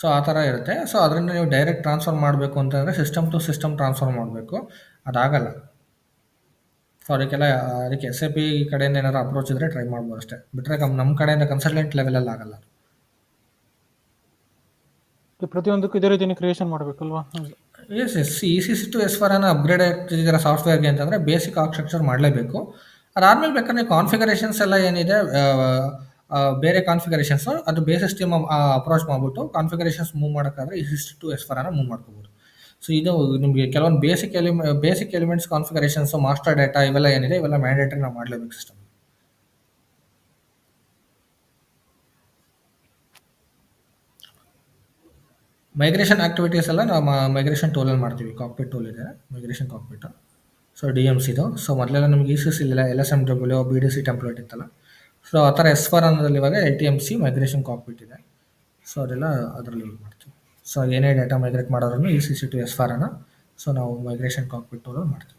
ಸೊ ಆ ಥರ ಇರುತ್ತೆ. ಸೊ ಅದರಿಂದ ನೀವು ಡೈರೆಕ್ಟ್ ಟ್ರಾನ್ಸ್ಫರ್ ಮಾಡಬೇಕು ಅಂತಂದರೆ ಸಿಸ್ಟಮ್ ಟು ಸಿಸ್ಟಮ್ ಟ್ರಾನ್ಸ್ಫರ್ ಮಾಡಬೇಕು, ಅದಾಗಲ್ಲ. ಸೊ ಅದಕ್ಕೆ SAP ಕಡೆಯಿಂದ ಏನಾದ್ರು ಅಪ್ರೋಚ್ ಇದ್ದರೆ ಟ್ರೈ ಮಾಡ್ಬೋದು ಅಷ್ಟೇ. ಬಿಟ್ಟರೆ ನಮ್ಮ ಕಡೆಯಿಂದ ಕನ್ಸಲ್ಟೆಂಟ್ ಲೆವೆಲಲ್ಲಿ ಆಗಲ್ಲ. ಪ್ರತಿಯೊಂದಕ್ಕೂ ಇದೇ ರೀತಿನೇ ಕ್ರಿಯೇಷನ್ ಮಾಡಬೇಕಲ್ವಾ? Yes ECC to S4HANA upgrade ಆಗ್ತಿದ್ದೀರ ಸಾಫ್ಟ್ವೇರ್ಗೆ ಅಂತಂದರೆ ಬೇಸಿಕ್ ಆರ್ಕಿಟೆಕ್ಚರ್ ಮಾಡಲೇಬೇಕು. ಅದಾದಮೇಲೆ ಬೇಕಾದ್ರೆ ನೀವು ಕಾನ್ಫಿಗರೇಷನ್ಸ್ ಎಲ್ಲ ಏನಿದೆ ಬೇರೆ ಕಾನ್ಫಿಗರೇಷನ್ಸು ಅದು ಬೇಸಿಸ್ ಟೀಮ್ ಅಪ್ರೋಚ್ ಮಾಡಿಬಿಟ್ಟು ಕಾನ್ಫಿಗರೇಷನ್ಸ್ ಮೂವ್ ಮಾಡೋಕ್ಕಾದ್ರೆ ECC ಟು S4HANA ಮೂವ್ ಮಾಡ್ಕೋಬೋದು. ಸೊ ಇದು ನಿಮಗೆ ಕೆಲವೊಂದು basic elements configurations master data ಇವೆಲ್ಲ ಏನಿದೆ ಇವೆಲ್ಲ ಮ್ಯಾಂಡೇಟರಿ ನಾವು ಮಾಡಲೇಬೇಕು ಸಿಸ್ಟಮ್. ಮೈಗ್ರೇಷನ್ ಆಕ್ಟಿವಿಟೀಸ್ ಎಲ್ಲ ನಾವು ಮೈಗ್ರೇಷನ್ ಟೂಲಲ್ಲಿ ಮಾಡ್ತೀವಿ. ಕಾಕ್ಪಿಟ್ ಟೂಲ್ ಇದೆ, ಮೈಗ್ರೇಷನ್ ಕಾಕ್ಪಿಟ್. ಸೊ DMCದು. ಸೊ ಮೊದಲೆಲ್ಲ ನಮಗೆ ECC ಇಲ್ಲ, LSMW, BDC ಟೆಂಪ್ಲೇಟ್ ಇತ್ತಲ್ಲ. ಸೊ ಆ ಥರ S4 ಅನ್ನೋದ್ರಲ್ಲಿ ಇವಾಗ LTMC ಮೈಗ್ರೇಷನ್ ಕಾಕ್ಪಿಟ್ ಇದೆ. ಸೊ ಅದೆಲ್ಲ ಅದರಲ್ಲಿ ಯೂಸ್ ಮಾಡ್ತೀವಿ. ಸೊ ಏನೇ ಡೇಟಾ ಮೈಗ್ರೇಟ್ ಮಾಡೋದ್ರೂ ECC ಟು S4 ಅನ್ನ ಸೊ ನಾವು ಮೈಗ್ರೇಷನ್ ಕಾಕ್ಪಿಟ್ ಟೂಲಲ್ಲಿ ಮಾಡ್ತೀವಿ.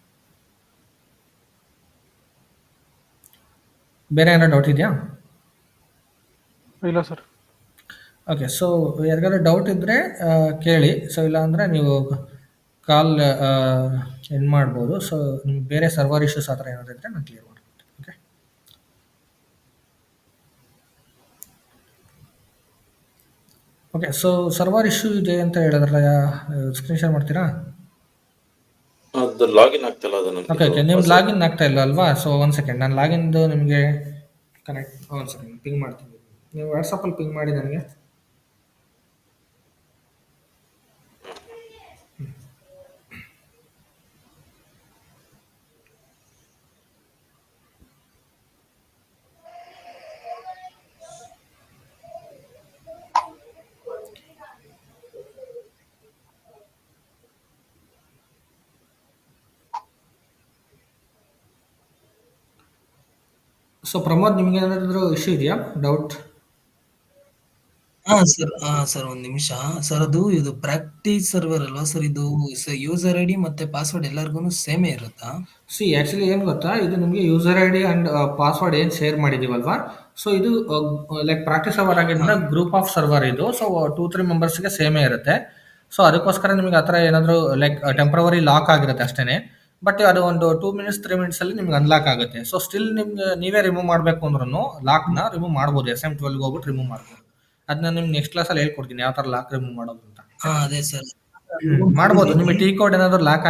ಬೇರೆ ಏನಾದ್ರು ಡೌಟ್ ಇದೆಯಾ? ಇಲ್ಲ ಸರ್. ಓಕೆ. ಸೊ ಯಾರಿಗಾದ್ರೂ ಡೌಟ್ ಇದ್ದರೆ ಕೇಳಿ. ಸೊ ಇಲ್ಲ ಅಂದರೆ ನೀವು ಕಾಲ್ ಎಂಡ್ ಮಾಡ್ಬೋದು. ಸೊ ನಿಮ್ಗೆ ಬೇರೆ ಸರ್ವರ್ ಇಶ್ಯೂಸ್ ಆ ಥರ ಏನಾದರೂ ಇದ್ದರೆ ನಾನು ಕ್ಲಿಯರ್ ಮಾಡ್ತೀನಿ. Okay. Okay. So server issue ಇದೆ ಅಂತ ಹೇಳಿದ್ರಲ್ಲ, ಸ್ಕ್ರೀನ್ ಶೇರ್ ಮಾಡ್ತೀರಾ? ಅದು ಲಾಗಿನ್ ಆಗ್ತಲ್ಲ ಅದನ್ನು. Okay okay. ನಿಮ್ಗೆ ಲಾಗಿನ್ ಆಗ್ತಾ ಇಲ್ಲ ಅಲ್ವಾ? ಸೊ ಒಂದು ಸೆಕೆಂಡ್, ನಾನು ಲಾಗಿನ್ದು ನಿಮಗೆ ಕನೆಕ್ಟ್ ಒಂದು ಸೆಕೆಂಡ್ ಪಿಂಗ್ ಮಾಡ್ತೀನಿ. ನೀವು ವಾಟ್ಸಪ್ಪಲ್ಲಿ ಪಿಂಗ್ ಮಾಡಿ ನನಗೆ. ಸೊ ಪ್ರಮೋದ್, ನಿಮ್ಗೆ ಏನಾದರೂ ಇಶ್ಯೂ ಇದೆಯಾ, ಡೌಟ್? ಸರ್ ಒಂದು ನಿಮಿಷ ಸರ್. ಇದು ಪ್ರಾಕ್ಟೀಸ್ ಸರ್ವರ್ ಅಲ್ವಾ ಸರ್? ಇದು ಯೂಸರ್ ಐಡಿ ಮತ್ತೆ ಪಾಸ್ವರ್ಡ್ ಎಲ್ಲರಿಗೂ ಸೇಮೇ ಇರುತ್ತಾ? ಆ್ಯಕ್ಚುಲಿ ಏನು ಗೊತ್ತಾ, ಇದು ನಿಮಗೆ ಯೂಸರ್ ಐಡಿ ಆ್ಯಂಡ್ ಪಾಸ್ವರ್ಡ್ ಏನು ಶೇರ್ ಮಾಡಿದ್ದೀವಲ್ವಾ, ಸೊ ಇದು ಲೈಕ್ ಪ್ರಾಕ್ಟೀಸ್ ಸರ್ವರ್ ಆಗಿದ್ದರಿಂದ ಗ್ರೂಪ್ ಆಫ್ ಸರ್ವರ್ ಇದು. ಸೊ 2-3 ಮೆಂಬರ್ಸ್ಗೆ ಸೇಮೇ ಇರುತ್ತೆ. ಸೊ ಅದಕ್ಕೋಸ್ಕರ ನಿಮಗೆ ಆ ಥರ ಏನಾದರೂ ಲೈಕ್ ಟೆಂಪ್ರವರಿ ಲಾಕ್ ಆಗಿರುತ್ತೆ ಅಷ್ಟೇ. ಬಟ್ ಅದು ಒಂದು 2 ಮಿನಿಟ್ಸ್ 3 ಮಿನಿಟ್ಸಲ್ಲಿ ನಿಮ್ಗೆ ಅನ್ಲಾಕ್ ಆಗುತ್ತೆ. ಸೊ ಸ್ಟಿಲ್ ನಿಮ್ಗೆ ನೀವೇ ರಿಮೂವ್ ಮಾಡಬೇಕು ಅಂದ್ರೂ ಲಾಕ್ನ ರಿಮೂವ್ ಮಾಡ್ಬೋದು. SM12 ಹೋಗ್ಬಿಟ್ಟು ರಿಮೂವ್ ಮಾಡ್ಬೋದು. ಅದನ್ನ ನಿಮ್ಗೆ ನೆಕ್ಸ್ಟ್ ಕ್ಲಾಸಲ್ಲಿ ಹೇಳ್ಕೊಡ್ತೀನಿ ಯಾವ ಥರ ಲಾಕ್ ರಿಮೂವ್ ಮಾಡೋದು ಅಂತ. ಅದೇ ಸರ್. ಮಾಡ್ಬೋದು. ನಿಮಗೆ ಟಿ ಕೋಡ್ ಏನಾದರೂ ಲಾಕ್